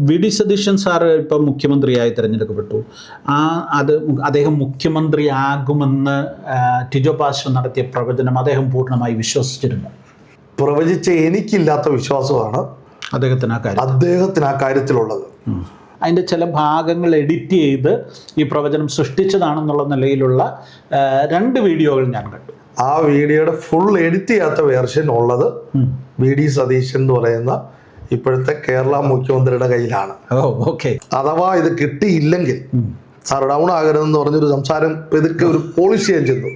V D Satheesan sir ഇപ്പം മുഖ്യമന്ത്രിയായി തിരഞ്ഞെടുക്കപ്പെട്ടു. അദ്ദേഹം മുഖ്യമന്ത്രിയാകുമെന്ന് ടിജോ പാസ്റ്റർ നടത്തിയ പ്രവചനം അദ്ദേഹം പൂർണ്ണമായി വിശ്വസിച്ചിരുന്നു. പ്രവചിച്ച എനിക്കില്ലാത്ത വിശ്വാസമാണ് അദ്ദേഹത്തിന് ആ കാര്യത്തിലുള്ളത്. അതിൻ്റെ ചില ഭാഗങ്ങൾ എഡിറ്റ് ചെയ്ത് ഈ പ്രവചനം സൃഷ്ടിച്ചതാണെന്നുള്ള നിലയിലുള്ള 2 വീഡിയോകൾ ഞാൻ കണ്ടു. ആ വീഡിയോയുടെ ഫുൾ എഡിറ്റ് ചെയ്യാത്ത വേർഷൻ ഉള്ളത് വി ഡി സതീശൻ എന്ന് പറയുന്ന ഇപ്പോഴത്തെ കേരള മുഖ്യമന്ത്രിയുടെ കയ്യിലാണ്. ഓക്കെ. അഥവാ ഇത് കിട്ടിയില്ലെങ്കിൽ സാർ ഡൗൺ ആകരുതെന്ന് പറഞ്ഞൊരു സംസാരം ഇതൊക്കെ ഒരു പോളിഷ് ചെയ്യാൻ ചെന്നു.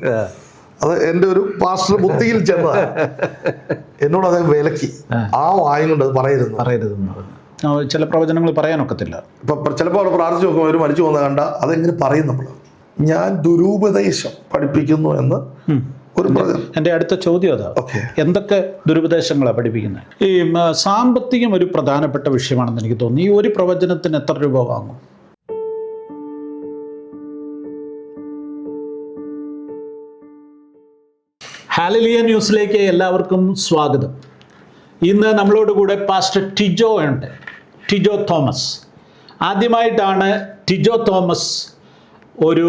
അത് എൻ്റെ ഒരു പാസ്റ്റർ ബുദ്ധിയിൽ ചെന്നതാണ്. എന്നോട് അദ്ദേഹം വിലക്കി, ആ വായും കൊണ്ട് അത് പറയരുതെന്ന്. ചില പ്രവചനങ്ങൾ പറയാനൊക്കത്തില്ല. ഇപ്പം ചിലപ്പോൾ അവിടെ പ്രാർത്ഥിച്ച് നോക്കുമ്പോൾ അവർ മരിച്ചു പോകുന്ന കണ്ട അതെങ്ങനെ പറയും നമ്മൾ. ഞാൻ ദുരുപദേശം പഠിപ്പിക്കുന്നു എന്ന് ഒരു പ്രവചനം. എൻ്റെ അടുത്ത ചോദ്യം അതാ, എന്തൊക്കെ ദുരുപദേശങ്ങളാണ് പഠിപ്പിക്കുന്നത്? ഈ സാമ്പത്തികം ഒരു പ്രധാനപ്പെട്ട വിഷയമാണെന്ന് എനിക്ക് തോന്നുന്നു. ഈ ഒരു പ്രവചനത്തിന് എത്ര രൂപ വാങ്ങും? ഹാലലിയ ന്യൂസിലേക്ക് എല്ലാവർക്കും സ്വാഗതം. ഇന്ന് നമ്മളോട് കൂടെ പാസ്റ്റർ ടിജോ ഉണ്ട്, ടിജോ തോമസ്. ആദ്യമായിട്ടാണ് ടിജോ തോമസ് ഒരു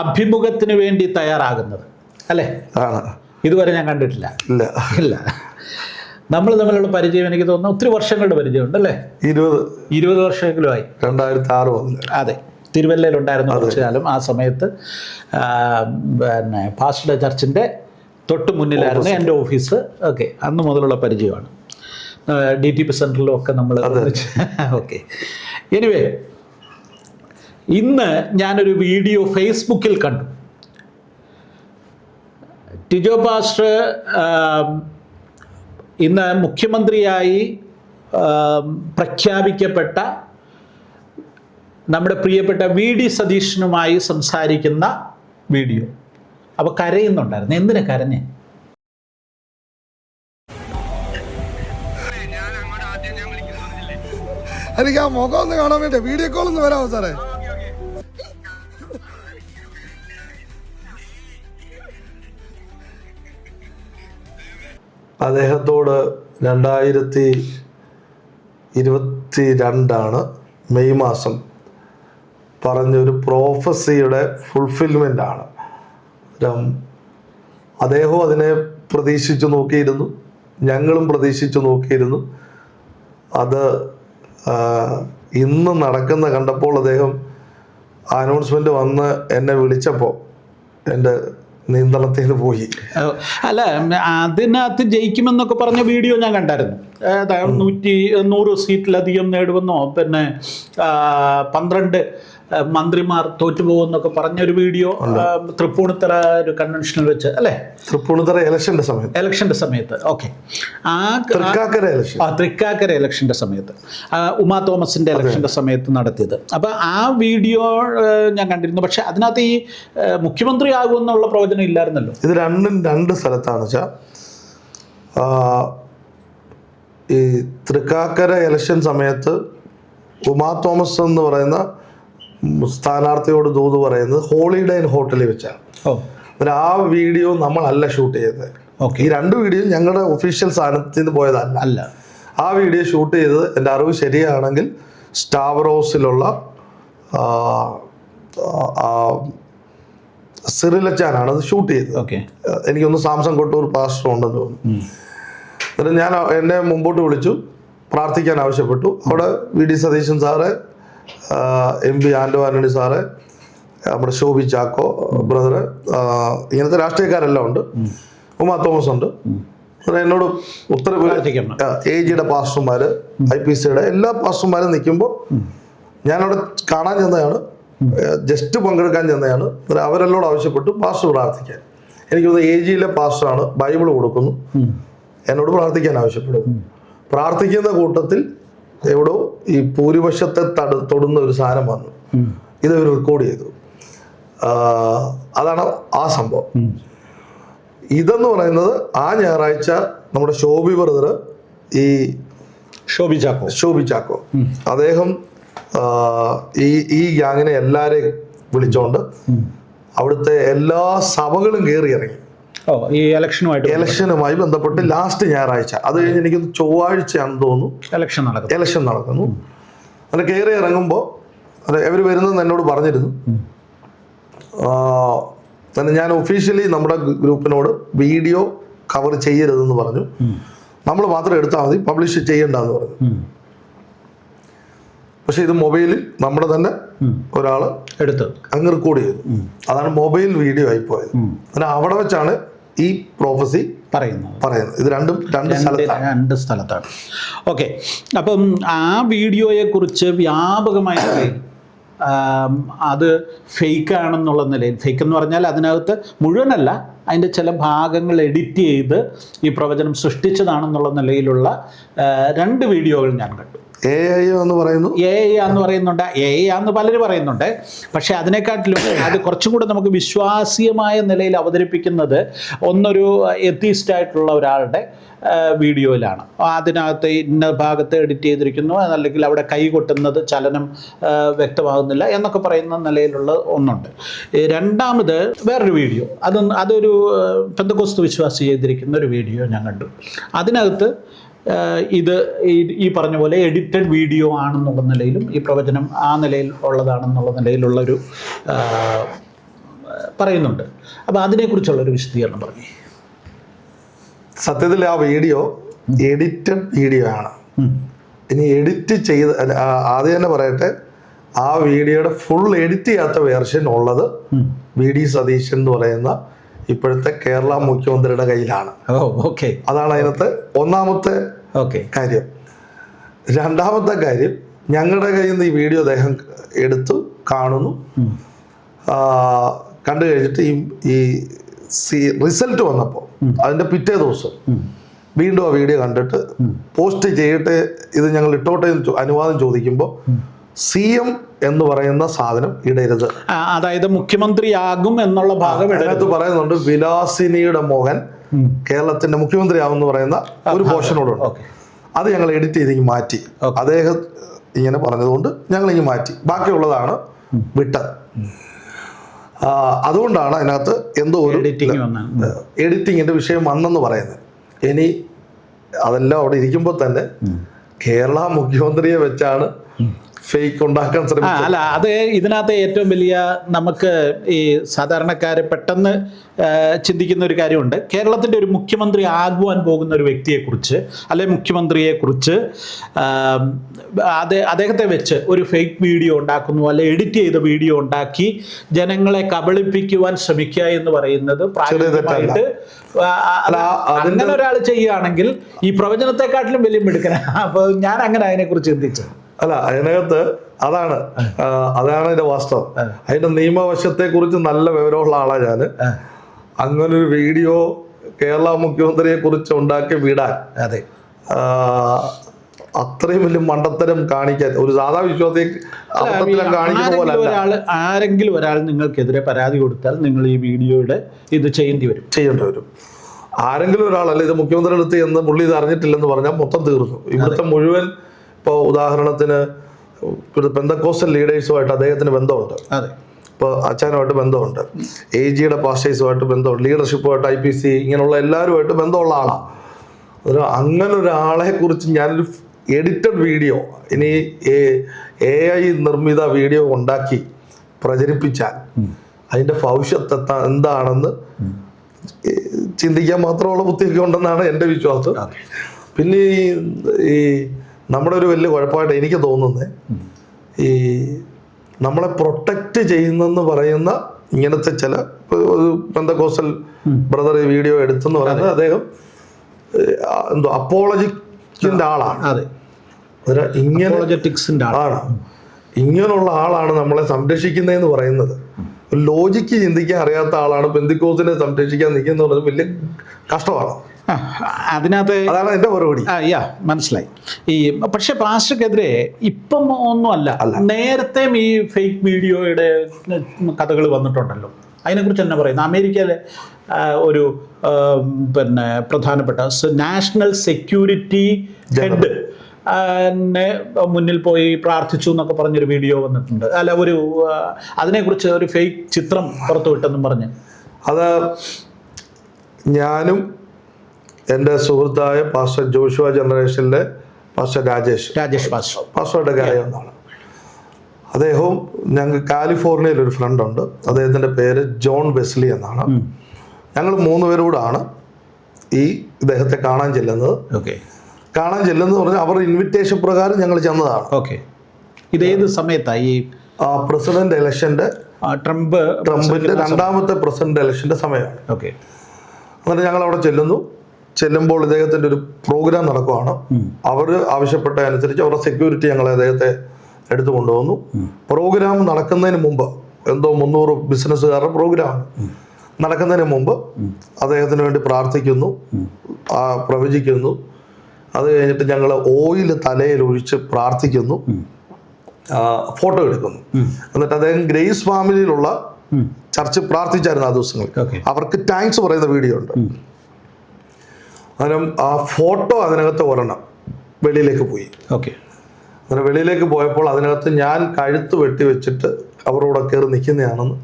അഭിമുഖത്തിന് വേണ്ടി തയ്യാറാകുന്നത്, അല്ലേ? ഇതുവരെ ഞാൻ കണ്ടിട്ടില്ല. ഇല്ല. നമ്മൾ തമ്മിലുള്ള പരിചയം എനിക്ക് തോന്നുന്നു ഒത്തിരി വർഷങ്ങളുടെ പരിചയമുണ്ട്, അല്ലേ? 20 വർഷമെങ്കിലും ആയി. 2006 മുതൽ. അതെ, തിരുവല്ലയിലുണ്ടായിരുന്നു കുറച്ചു കാലം. ആ സമയത്ത് പിന്നെ പാസ്റ്ററുടെ ചർച്ചിൻ്റെ തൊട്ട് മുന്നിലായിരുന്നു എൻ്റെ ഓഫീസ്. ഓക്കെ, അന്ന് മുതലുള്ള പരിചയമാണ്. DTP സെൻറ്ററിലും ഒക്കെ നമ്മൾ. ഓക്കെ. എനിവേ, ഇന്ന് ഞാനൊരു വീഡിയോ ഫേസ്ബുക്കിൽ കണ്ടു. ടിജോ പാസ്റ്റർ ഇന്ന് മുഖ്യമന്ത്രിയായി പ്രഖ്യാപിക്കപ്പെട്ട നമ്മുടെ പ്രിയപ്പെട്ട വി ഡി സതീശനുമായി സംസാരിക്കുന്ന വീഡിയോ. അപ്പോൾ കരയുന്നുണ്ടായിരുന്നു. എന്തിനാ കരഞ്ഞേ? എനിക്ക് ആ മുഖം ഒന്ന് കാണാൻ വേണ്ടി വീഡിയോ കോൾ ഒന്ന് വരാമോ സാറേ? അദ്ദേഹത്തോട് 2022 മെയ് മാസം പറഞ്ഞൊരു പ്രോഫസിയുടെ ഫുൾഫിൽമെൻ്റ് ആണ്. അദ്ദേഹവും അതിനെ പ്രതീക്ഷിച്ചു നോക്കിയിരുന്നു, ഞങ്ങളും പ്രതീക്ഷിച്ചു നോക്കിയിരുന്നു. അത് ഇന്ന് നടക്കുന്ന കണ്ടപ്പോൾ അദ്ദേഹം അനൗൺസ്മെന്റ് വന്ന് എന്നെ വിളിച്ചപ്പോൾ എൻ്റെ നിയന്ത്രണത്തിന് പോയി. അല്ല, അതിനകത്ത് ജയിക്കുമെന്നൊക്കെ പറഞ്ഞ വീഡിയോ ഞാൻ കണ്ടായിരുന്നു. 100 സീറ്റിലധികം നേടുമെന്നോ, പിന്നെ 12 മന്ത്രിമാർ തോറ്റുപോകുന്നൊക്കെ പറഞ്ഞൊരു വീഡിയോ തൃപ്പൂണിത്തറ ഒരു കൺവെൻഷനിൽ വെച്ച്, അല്ലേ? തൃപ്പൂണിത്തറ ഇലക്ഷന്റെ സമയത്ത്. ഓക്കെ. തൃക്കാക്കര ഇലക്ഷന്റെ സമയത്ത്, ഉമാ തോമസിന്റെ ഇലക്ഷന്റെ സമയത്ത് നടത്തിയത്. അപ്പൊ ആ വീഡിയോ ഞാൻ കണ്ടിരുന്നു. പക്ഷെ അതിനകത്ത് ഈ മുഖ്യമന്ത്രി ആകുമെന്നുള്ള പ്രവചനം ഇല്ലായിരുന്നല്ലോ. ഇത് രണ്ടും 2 സ്ഥലത്താണ് വെച്ചാൽ, ഈ തൃക്കാക്കര ഇലക്ഷൻ സമയത്ത് ഉമാ തോമസ് എന്ന് പറയുന്ന സ്ഥാനാർത്ഥിയോട് ദൂത് പറയുന്നത് ഹോളിഡേ ഇൻ ഹോട്ടലിൽ വെച്ചാണ്. ആ വീഡിയോ നമ്മളല്ല ഷൂട്ട് ചെയ്തത്. ഈ 2 വീഡിയോ ഞങ്ങളുടെ ഒഫീഷ്യൽ സ്ഥാനത്ത് നിന്ന് പോയതല്ല. ആ വീഡിയോ ഷൂട്ട് ചെയ്തത് എൻ്റെ അറിവ് ശരിയാണെങ്കിൽ സ്റ്റാവറോസിലുള്ള സിറിലച്ചാനാണ് അത് ഷൂട്ട് ചെയ്തത്. എനിക്കൊന്ന് സാംസങ് കൊട്ടൂർ പാസ്റ്റർ ഉണ്ടെന്ന് തോന്നുന്നു. എന്നിട്ട് ഞാൻ എന്നെ മുമ്പോട്ട് വിളിച്ചു, പ്രാർത്ഥിക്കാൻ ആവശ്യപ്പെട്ടു. അവിടെ V D Satheesan sir, MP Anto Antony sir, നമ്മുടെ ശോഭി ചാക്കോ ബ്രദർ, ഇങ്ങനത്തെ രാഷ്ട്രീയക്കാരെല്ലാം ഉണ്ട്. ഉമാ തോമസ് ഉണ്ട്. എന്നോട് AGയുടെ പാസ്റ്റർമാർ, IPCയുടെ എല്ലാ പാസ്റ്റർമാരും നിൽക്കുമ്പോൾ ഞാനവിടെ കാണാൻ ചെന്നതാണ്, ജസ്റ്റ് പങ്കെടുക്കാൻ ചെന്നതാണ്. അവരെല്ലാം ആവശ്യപ്പെട്ടു പാസ്റ്റർ പ്രാർത്ഥിക്കാൻ. എനിക്കൊന്ന് AGയിലെ പാസ്റ്ററാണ്, ബൈബിൾ കൊടുക്കുന്നു, എന്നോട് പ്രാർത്ഥിക്കാൻ ആവശ്യപ്പെടും. പ്രാർത്ഥിക്കുന്ന കൂട്ടത്തിൽ എവിടോ ഈ ഭൂരിപക്ഷത്തെ തൊടുന്ന ഒരു സാധനം വന്നു. ഇതവർ റെക്കോർഡ് ചെയ്തു. അതാണ് ആ സംഭവം. ഇതെന്ന് പറയുന്നത് ആ ഞായറാഴ്ച നമ്മുടെ ശോഭി ബ്രദർ, ഈ ശോഭി ചാക്കോ അദ്ദേഹം ഈ ഗ്യാങ്ങിനെ എല്ലാരെയും വിളിച്ചോണ്ട് അവിടുത്തെ എല്ലാ സഭകളും കയറി ഇറങ്ങി. ഈ ഇലക്ഷനുമായി ബന്ധപ്പെട്ട് ലാസ്റ്റ് ഞായറാഴ്ച, അത് കഴിഞ്ഞ് എനിക്ക് ചൊവ്വാഴ്ചയാണെന്ന് തോന്നുന്നു ഇലക്ഷൻ നടക്കുന്നു. അങ്ങനെ കയറി ഇറങ്ങുമ്പോൾ ഇവർ വരുന്നത് എന്നോട് പറഞ്ഞിരുന്നു. ഞാൻ ഒഫീഷ്യലി നമ്മുടെ ഗ്രൂപ്പിനോട് വീഡിയോ കവർ ചെയ്യരുതെന്ന് പറഞ്ഞു. നമ്മൾ മാത്രം എടുത്താൽ മതി, പബ്ലിഷ് ചെയ്യണ്ടെന്ന് പറഞ്ഞു. പക്ഷെ ഇത് മൊബൈലിൽ നമ്മുടെ തന്നെ ഒരാൾ എടുത്ത് അങ്ങ് റെക്കോർഡ് ചെയ്തു. അതാണ് മൊബൈൽ വീഡിയോ ആയിപ്പോയത്. അങ്ങനെ അവിടെ വെച്ചാണ് ഈ പ്രോഫസി പറയുന്നത്. ഇത് രണ്ട് സ്ഥലത്താണ്. ഓക്കെ. അപ്പം ആ വീഡിയോയെ കുറിച്ച് വ്യാപകമായി അത് ഫേക്ക് ആണെന്നുള്ള നിലയിൽ, ഫേക്ക് എന്ന് പറഞ്ഞാൽ അതിനകത്ത് മുഴുവനല്ല, അതിൻ്റെ ചില ഭാഗങ്ങൾ എഡിറ്റ് ചെയ്ത് ഈ പ്രവചനം സൃഷ്ടിച്ചതാണെന്നുള്ള നിലയിലുള്ള 2 വീഡിയോകൾ ഞാൻ കണ്ടു. AI എന്ന് പറയുന്നുണ്ട്, AI ആന്ന് പലരും പറയുന്നുണ്ട്. പക്ഷേ അതിനെക്കാട്ടിലും അത് കുറച്ചും കൂടെ നമുക്ക് വിശ്വാസീയമായ നിലയിൽ അവതരിപ്പിക്കുന്നത് ഒന്നൊരു എത്തീസ്റ്റ് ആയിട്ടുള്ള ഒരാളുടെ വീഡിയോയിലാണ്. അതിനകത്ത് ഇന്ന ഭാഗത്ത് എഡിറ്റ് ചെയ്തിരിക്കുന്നു, അല്ലെങ്കിൽ അവിടെ കൈ കൊട്ടുന്നത് ചലനം വ്യക്തമാകുന്നില്ല എന്നൊക്കെ പറയുന്ന നിലയിലുള്ള ഒന്നുണ്ട്. രണ്ടാമത് വേറൊരു വീഡിയോ, അതൊരു പെന്തക്കോസ്ത് വിശ്വാസി ചെയ്തിരിക്കുന്ന ഒരു വീഡിയോ ഞാൻ കണ്ടു. അതിനകത്ത് ഇത് ഈ പറഞ്ഞ പോലെ എഡിറ്റഡ് വീഡിയോ ആണെന്നുള്ള നിലയിലും ഈ പ്രവചനം ആ നിലയിൽ ഉള്ളതാണെന്നുള്ള നിലയിലുള്ളൊരു പറയുന്നുണ്ട്. അപ്പോൾ അതിനെക്കുറിച്ചുള്ളൊരു വിശദീകരണം പറഞ്ഞു. സത്യത്തിൽ ആ വീഡിയോ എഡിറ്റഡ് വീഡിയോ ആണ്. ഇനി എഡിറ്റ് ചെയ്ത് ആദ്യം തന്നെ പറയട്ടെ, ആ വീഡിയോയുടെ ഫുൾ എഡിറ്റ് ചെയ്യാത്ത വേർഷൻ ഉള്ളത് VD സതീശൻ എന്ന് പറയുന്ന ഇപ്പോഴത്തെ കേരള മുഖ്യമന്ത്രിയുടെ കയ്യിലാണ്. അതാണ് അതിനകത്ത് ഒന്നാമത്തെ കാര്യം. രണ്ടാമത്തെ കാര്യം, ഞങ്ങളുടെ കയ്യിൽ നിന്ന് ഈ വീഡിയോ അദ്ദേഹം എടുത്തു കാണുന്നു. കണ്ടു കഴിഞ്ഞിട്ട് ഈ റിസൾട്ട് വന്നപ്പോൾ അതിൻ്റെ പിറ്റേ ദിവസം വീണ്ടും ആ വീഡിയോ കണ്ടിട്ട് പോസ്റ്റ് ചെയ്യട്ടെ, ഇത് ഞങ്ങൾ ഇട്ടോട്ടെ അനുവാദം ചോദിക്കുമ്പോൾ CM എന്ന് പറയുന്ന സാധനം ഇടരുത്, അതായത് മുഖ്യമന്ത്രിയാകും എന്നുള്ള ഭാഗം അതിനകത്ത് പറയുന്നുണ്ട്. വിലാസിനിയുടെ മോഹൻ കേരളത്തിന്റെ മുഖ്യമന്ത്രി ആവുമെന്ന് പറയുന്ന ഒരു പോർഷനോടുണ്ട്. അത് ഞങ്ങൾ എഡിറ്റ് ചെയ്ത് മാറ്റി. അദ്ദേഹം ഇങ്ങനെ പറഞ്ഞതുകൊണ്ട് ഞങ്ങൾ മാറ്റി. ബാക്കിയുള്ളതാണ് വിട്ടത്. അതുകൊണ്ടാണ് അതിനകത്ത് എന്തോ ഒരു എഡിറ്റിങ്ങിന്റെ വിഷയം വന്നെന്ന് പറയുന്നത്. ഇനി അതെല്ലാം അവിടെ ഇരിക്കുമ്പോൾ തന്നെ കേരള മുഖ്യമന്ത്രിയെ വെച്ചാണ് ഫേക്ക് ഉണ്ടാക്കാൻ ശ്രമിച്ചത്. അല്ല, അത് ഇതിനകത്ത് ഏറ്റവും വലിയ നമുക്ക് ഈ സാധാരണക്കാര് പെട്ടെന്ന് ചിന്തിക്കുന്ന ഒരു കാര്യമുണ്ട്. കേരളത്തിൻ്റെ ഒരു മുഖ്യമന്ത്രി ആകുവാൻ പോകുന്ന ഒരു വ്യക്തിയെക്കുറിച്ച്, അല്ലെങ്കിൽ മുഖ്യമന്ത്രിയെക്കുറിച്ച് അദ്ദേഹത്തെ വെച്ച് ഒരു ഫേക്ക് വീഡിയോ ഉണ്ടാക്കുന്നു, അല്ലെ എഡിറ്റ് ചെയ്ത വീഡിയോ ഉണ്ടാക്കി ജനങ്ങളെ കബളിപ്പിക്കുവാൻ ശ്രമിക്കുക എന്ന് പറയുന്നത് പ്രായോഗികമായിട്ട് അങ്ങനെ ഒരാൾ ചെയ്യുകയാണെങ്കിൽ ഈ പ്രവചനത്തെക്കാട്ടിലും വലിയ മിടുക്കനാണ്. അപ്പോൾ ഞാൻ അങ്ങനെ അതിനെക്കുറിച്ച് ചിന്തിച്ചത്. അല്ല, അതിനകത്ത് അതാണ് ഇതിന്റെ വാസ്തവം. അതിന്റെ നിയമവശത്തെ കുറിച്ച് നല്ല വിവരമുള്ള ആളാണ് ഞാൻ. അങ്ങനൊരു വീഡിയോ കേരള മുഖ്യമന്ത്രിയെ കുറിച്ച് ഉണ്ടാക്കി വിടാൻ അത്രയും വലിയ മണ്ടത്തരം കാണിക്കാൻ ഒരു സാധാ വിശ്വാസിയെ കാണിക്കുന്ന പോലെ ആരെങ്കിലും ഒരാൾ നിങ്ങൾക്കെതിരെ പരാതി കൊടുത്താൽ നിങ്ങൾ ഈ വീഡിയോയുടെ ഇത് ചെയ്യേണ്ടി വരും. ആരെങ്കിലും ഒരാളല്ല, ഇത് മുഖ്യമന്ത്രി അടുത്ത് എന്ന് പുള്ളി ഇത് അറിഞ്ഞിട്ടില്ലെന്ന് പറഞ്ഞാൽ മൊത്തം തീർന്നു. ഇവിടുത്തെ മുഴുവൻ, ഇപ്പോൾ ഉദാഹരണത്തിന് പെന്തക്കോസ്റ്റൽ ലീഡേഴ്സുമായിട്ട് അദ്ദേഹത്തിന് ബന്ധമുണ്ട്. ഇപ്പോൾ അച്ഛനുമായിട്ട് ബന്ധമുണ്ട്, AGയുടെ പാസ്റ്റേഴ്സുമായിട്ട് ബന്ധമുണ്ട്, ലീഡർഷിപ്പുമായിട്ട് IPC ഇങ്ങനെയുള്ള എല്ലാവരുമായിട്ട് ബന്ധമുള്ള ആളാണ്. അങ്ങനെ ഒരാളെ കുറിച്ച് ഞാനൊരു എഡിറ്റഡ് വീഡിയോ, ഇനി AI നിർമ്മിത വീഡിയോ ഉണ്ടാക്കി പ്രചരിപ്പിച്ചാൽ അതിൻ്റെ ഭവിഷ്യത്ത് എന്താണെന്ന് ചിന്തിക്കാൻ മാത്രമുള്ള ബുദ്ധിയൊക്കെ ഉണ്ടെന്നാണ് എൻ്റെ വിശ്വാസം. പിന്നെ ഈ നമ്മുടെ ഒരു വലിയ കുഴപ്പമായിട്ട് എനിക്ക് തോന്നുന്നത്, ഈ നമ്മളെ പ്രൊട്ടക്റ്റ് ചെയ്യുന്നെന്ന് പറയുന്ന ഇങ്ങനത്തെ ചില ഒരു പെന്തക്കോസ്റ്റൽ ബ്രദർ ഈ വീഡിയോ എടുത്തെന്ന് പറയുന്നത് അദ്ദേഹം എന്തോ അപ്പോളജിക്കിന്റെ ആളാണ്. ഇങ്ങനെയുള്ള ആളാണ് നമ്മളെ സംരക്ഷിക്കുന്നതെന്ന് പറയുന്നത്. ലോജിക്ക് ചിന്തിക്കാൻ അറിയാത്ത ആളാണ് പെന്തക്കോസ്തിനെ സംരക്ഷിക്കാൻ നിൽക്കുന്നത് പറഞ്ഞത് വലിയ കഷ്ടമാണ്. അതിനകത്ത് അതാണ് എൻ്റെ മറുപടി. മനസ്സിലായി. പക്ഷെ പാസ്റ്റർക്കെതിരെ ഇപ്പം ഒന്നുമല്ല, നേരത്തെയും ഈ ഫേക്ക് വീഡിയോയുടെ കഥകൾ വന്നിട്ടുണ്ടല്ലോ. അതിനെക്കുറിച്ച് തന്നെ പറയുന്നത് അമേരിക്കയിലെ ഒരു പ്രധാനപ്പെട്ട നാഷണൽ സെക്യൂരിറ്റി ഹെഡ് മുന്നിൽ പോയി പ്രാർത്ഥിച്ചു എന്നൊക്കെ പറഞ്ഞൊരു വീഡിയോ വന്നിട്ടുണ്ട്. അല്ല, അതിനെക്കുറിച്ച് ഒരു ഫേക്ക് ചിത്രം പുറത്തു വിട്ടെന്നും പറഞ്ഞ്. അത് ഞാനും എൻ്റെ സുഹൃത്തായ പാസ്റ്റർ ജോഷുവ ജനറേഷനിലെ പാസ്റ്റർ രാജേഷ് പാസ്റ്ററുടെ കാര്യം ഒന്നാണ്. അദ്ദേഹവും ഞങ്ങൾക്ക് കാലിഫോർണിയയിൽ ഒരു ഫ്രണ്ട് ഉണ്ട്, അദ്ദേഹത്തിൻ്റെ പേര് ജോൺ വെസ്ലി എന്നാണ്. ഞങ്ങൾ 3 പേരൂടാണ് ഈ ഇദ്ദേഹത്തെ കാണാൻ ചെല്ലുന്നത്. കാണാൻ ചെല്ലുന്നത് പറഞ്ഞാൽ അവരുടെ ഇൻവിറ്റേഷൻ പ്രകാരം ഞങ്ങൾ ചെന്നതാണ്. ഇതേത് സമയത്തായി? ഈ പ്രസിഡന്റ് ഇലക്ഷൻ്റെ ട്രംപിന്റെ 2ാമത്തെ പ്രസിഡന്റ് ഇലക്ഷൻ്റെ സമയമാണ്. എന്നിട്ട് ഞങ്ങൾ അവിടെ ചെല്ലുമ്പോൾ ഇദ്ദേഹത്തിൻ്റെ ഒരു പ്രോഗ്രാം നടക്കുവാണ്. അവർ ആവശ്യപ്പെട്ട അനുസരിച്ച് അവരുടെ സെക്യൂരിറ്റി ഞങ്ങളെ അദ്ദേഹത്തെ എടുത്തു കൊണ്ടുവന്നു. പ്രോഗ്രാം നടക്കുന്നതിന് മുമ്പ് എന്തോ 300 ബിസിനസ്സുകാരുടെ പ്രോഗ്രാം നടക്കുന്നതിന് മുമ്പ് അദ്ദേഹത്തിന് വേണ്ടി പ്രാർത്ഥിക്കുന്നു, പ്രവചിക്കുന്നു. അത് കഴിഞ്ഞിട്ട് ഞങ്ങൾ ഓയിൽ തലയിൽ ഒഴിച്ച് പ്രാർത്ഥിക്കുന്നു, ഫോട്ടോ എടുക്കുന്നു. എന്നിട്ട് അദ്ദേഹം ഗ്രേസ് ഫാമിലിയിലുള്ള ചർച്ച് പ്രാർത്ഥിച്ചായിരുന്നു ആ ദിവസങ്ങളിൽ. അവർക്ക് താങ്ക്സ് പറയുന്ന വീഡിയോ ഉണ്ട്. അന്നേരം ആ ഫോട്ടോ അതിനകത്ത് ഒരെണ്ണം വെളിയിലേക്ക് പോയി. അങ്ങനെ വെളിയിലേക്ക് പോയപ്പോൾ അതിനകത്ത് ഞാൻ കഴുത്ത് വെട്ടി വെച്ചിട്ട് അവരോട് കയറി നിൽക്കുന്നതാണെന്ന്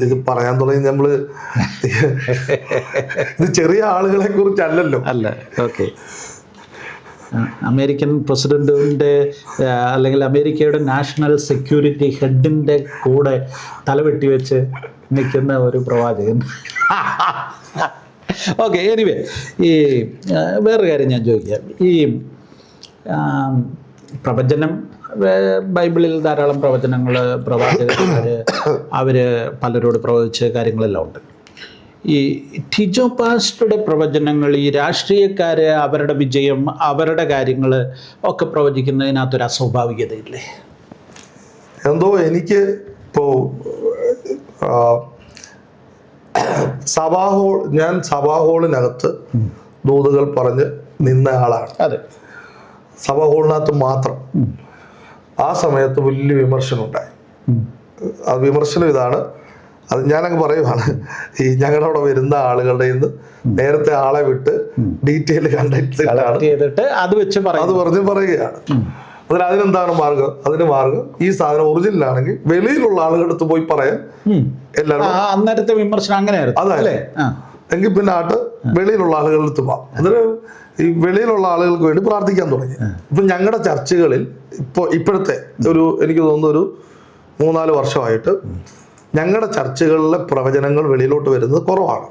ഇത് പറയാൻ തുടങ്ങി. നമ്മള് ഇത് ചെറിയ ആളുകളെ കുറിച്ചല്ലല്ലോ. അമേരിക്കൻ പ്രസിഡന്റിന്റെ അല്ലെങ്കിൽ അമേരിക്കയുടെ നാഷണൽ സെക്യൂരിറ്റി ഹെഡിന്റെ കൂടെ തലവെട്ടി വെച്ച് നിൽക്കുന്ന ഒരു പ്രവാചകൻ. എനിവേ, ഈ വേറൊരു കാര്യം ഞാൻ ചോദിക്കാം. ഈ പ്രവചനം, ബൈബിളിൽ ധാരാളം പ്രവാചകന്മാർ അവർ പലരോട് പ്രവചിച്ച കാര്യങ്ങളെല്ലാം ഉണ്ട്. ഈ ടിജോ പാസ്റ്ററുടെ പ്രവചനങ്ങൾ, ഈ രാഷ്ട്രീയക്കാർ അവരുടെ വിജയം, അവരുടെ കാര്യങ്ങൾ ഒക്കെ പ്രവചിക്കുന്നതിനകത്തൊരു അസ്വാഭാവികതയില്ലേ? എന്തോ എനിക്ക് ഇപ്പോൾ ഞാൻ സഭാഹോളിനകത്ത് ദൂതുകൾ പറഞ്ഞ് നിന്ന ആളാണ്. സഭാഹോളിനകത്ത് മാത്രം ആ സമയത്ത് വലിയ വിമർശനം ഉണ്ടായി. ആ വിമർശനം ഇതാണ്, അത് ഞാനങ്ങ് പറയുവാണ്. ഈ ഞങ്ങളുടെ അവിടെ വരുന്ന ആളുകളുടെ ഇന്ന് നേരത്തെ ആളെ വിട്ട് ഡീറ്റെയിൽ കണ്ടിട്ട് അത് പറഞ്ഞ് പറയുകയാണ്. അതിനെന്താണ് മാർഗം? അതിന് മാർഗം ഈ സാധനം ഒറിജിനൽ ആണെങ്കിൽ വെളിയിലുള്ള ആളുകളുടെ അടുത്ത് പോയി പറയാൻ എല്ലാവരും. അന്നേരത്തെ വിമർശനം അങ്ങനെയായിരുന്നു. അതല്ലേ, എങ്കിൽ പിന്നെ വെളിയിലുള്ള ആളുകളുടെ അടുത്ത് പോവാം. അതിന് ഈ വെളിയിലുള്ള ആളുകൾക്ക് വേണ്ടി പ്രാർത്ഥിക്കാൻ തുടങ്ങി. ഇപ്പൊ ഞങ്ങളുടെ ചർച്ചകളിൽ ഇപ്പോഴത്തെ എനിക്ക് തോന്നുന്ന ഒരു 3-4 വർഷമായിട്ട് ഞങ്ങളുടെ ചർച്ചകളിലെ പ്രവചനങ്ങൾ വെളിയിലോട്ട് വരുന്നത് കുറവാണ്.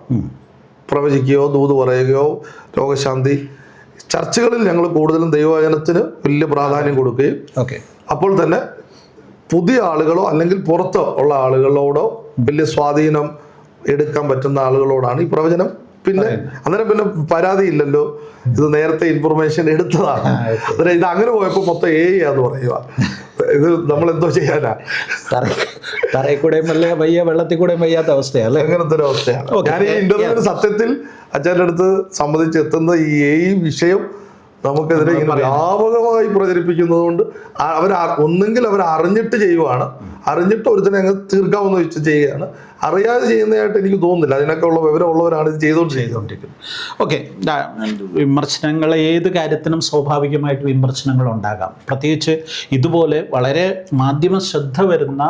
പ്രവചിക്കുകയോ ദൂത് പറയുകയോ രോഗശാന്തി, ചർച്ചകളിൽ ഞങ്ങൾ കൂടുതലും ദൈവവചനത്തിന് വലിയ പ്രാധാന്യം കൊടുക്കുകയും അപ്പോൾ തന്നെ പുതിയ ആളുകളോ അല്ലെങ്കിൽ പുറത്ത് ഉള്ള ആളുകളോടോ വലിയ സ്വാധീനം എടുക്കാൻ പറ്റുന്ന ആളുകളോടാണ് ഈ പ്രവചനം. പിന്നെ അന്നേരം പിന്നെ പരാതിയില്ലല്ലോ, ഇത് നേരത്തെ ഇൻഫർമേഷൻ എടുത്തതാണ്. അന്നേരം ഇത് അങ്ങനെ പോയപ്പോൾ മൊത്തം ആന്ന് പറയുക. ഇത് നമ്മൾ എന്തോ ചെയ്യാനാ? തറയിൽ കൂടെയും വയ്യ, വെള്ളത്തിൽ കൂടെയും വയ്യാത്ത അവസ്ഥയല്ലേ? അങ്ങനത്തെ ഒരു അവസ്ഥയാണ്. ഞാൻ ഈ ഇന്റർവ്യൂവിന് സത്യത്തിൽ അച്ഛൻ്റെ അടുത്ത് സംബന്ധിച്ചെത്തുന്ന ഈ വിഷയം നമുക്കെതിരെ ഇങ്ങനെ വ്യാപകമായി പ്രചരിപ്പിക്കുന്നത് കൊണ്ട് ഒന്നെങ്കിൽ അവർ അറിഞ്ഞിട്ട് ചെയ്യുവാണ്, അറിഞ്ഞിട്ട് ഒരുത്തനെ അങ്ങ് തീർക്കാമെന്ന് വെച്ച് ചെയ്യുകയാണ്. അറിയാതെ ചെയ്യുന്നതായിട്ട് എനിക്ക് തോന്നുന്നില്ല. അതിനൊക്കെ ഉള്ള വിവരമുള്ളവരാണ് ഇത് ചെയ്തുകൊണ്ടിരിക്കുന്നത്. ഓക്കെ, വിമർശനങ്ങൾ ഏത് കാര്യത്തിനും സ്വാഭാവികമായിട്ട് വിമർശനങ്ങൾ ഉണ്ടാകാം. പ്രത്യേകിച്ച് ഇതുപോലെ വളരെ മാധ്യമ ശ്രദ്ധ വരുന്ന,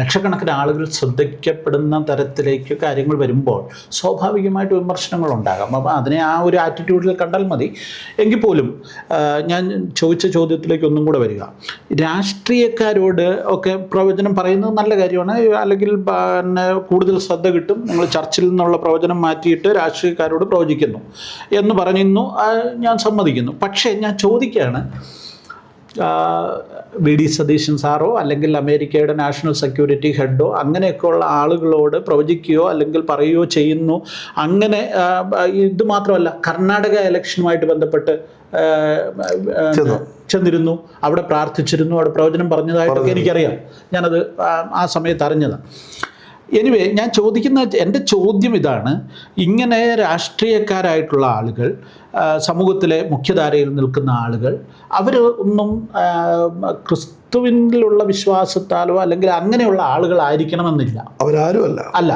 ലക്ഷക്കണക്കിന് ആളുകൾ ശ്രദ്ധിക്കപ്പെടുന്ന തരത്തിലേക്ക് കാര്യങ്ങൾ വരുമ്പോൾ സ്വാഭാവികമായിട്ട് വിമർശനങ്ങൾ ഉണ്ടാകാം. അപ്പം അതിനെ ആ ഒരു ആറ്റിറ്റ്യൂഡിൽ കണ്ടാൽ മതി. എങ്കിൽ പോലും ഞാൻ ചോദിച്ച ചോദ്യത്തിലേക്ക് ഒന്നും കൂടെ വരിക. രാഷ്ട്രീയക്കാരോട് ഒക്കെ പ്രവചനം പറയുന്നത് നല്ല കാര്യമാണ്, അല്ലെങ്കിൽ പിന്നെ കൂടുതൽ ശ്രദ്ധ കിട്ടും. നിങ്ങൾ ചർച്ചിൽ നിന്നുള്ള പ്രവചനം മാറ്റിയിട്ട് രാഷ്ട്രീയക്കാരോട് പ്രവചിക്കുന്നു എന്ന് പറയുന്നു, ഞാൻ സമ്മതിക്കുന്നു. പക്ഷേ ഞാൻ ചോദിക്കുകയാണ്, വി.ഡി. സതീശൻ സാറോ അല്ലെങ്കിൽ അമേരിക്കയുടെ നാഷണൽ സെക്യൂരിറ്റി ഹെഡോ അങ്ങനെയൊക്കെയുള്ള ആളുകളോട് പ്രവചിക്കുകയോ അല്ലെങ്കിൽ പറയുകയോ ചെയ്യുന്നു. അങ്ങനെ ഇത് മാത്രമല്ല, കർണാടക ഇലക്ഷനുമായിട്ട് ബന്ധപ്പെട്ട് ചെന്നിരുന്നു, അവിടെ പ്രാർത്ഥിച്ചിരുന്നു, അവിടെ പ്രവചനം പറഞ്ഞതായിട്ടൊക്കെ എനിക്കറിയാം. ഞാനത് ആ സമയത്ത് അറിഞ്ഞതാണ്. എനിവേ, ഞാൻ എൻ്റെ ചോദ്യം ഇതാണ്. ഇങ്ങനെ രാഷ്ട്രീയക്കാരായിട്ടുള്ള ആളുകൾ, സമൂഹത്തിലെ മുഖ്യധാരയിൽ നിൽക്കുന്ന ആളുകൾ, അവർ ഒന്നും ക്രിസ്തുവിനുള്ള വിശ്വാസത്താലോ അല്ലെങ്കിൽ അങ്ങനെയുള്ള ആളുകളായിരിക്കണമെന്നില്ല. അവരാരും അല്ല.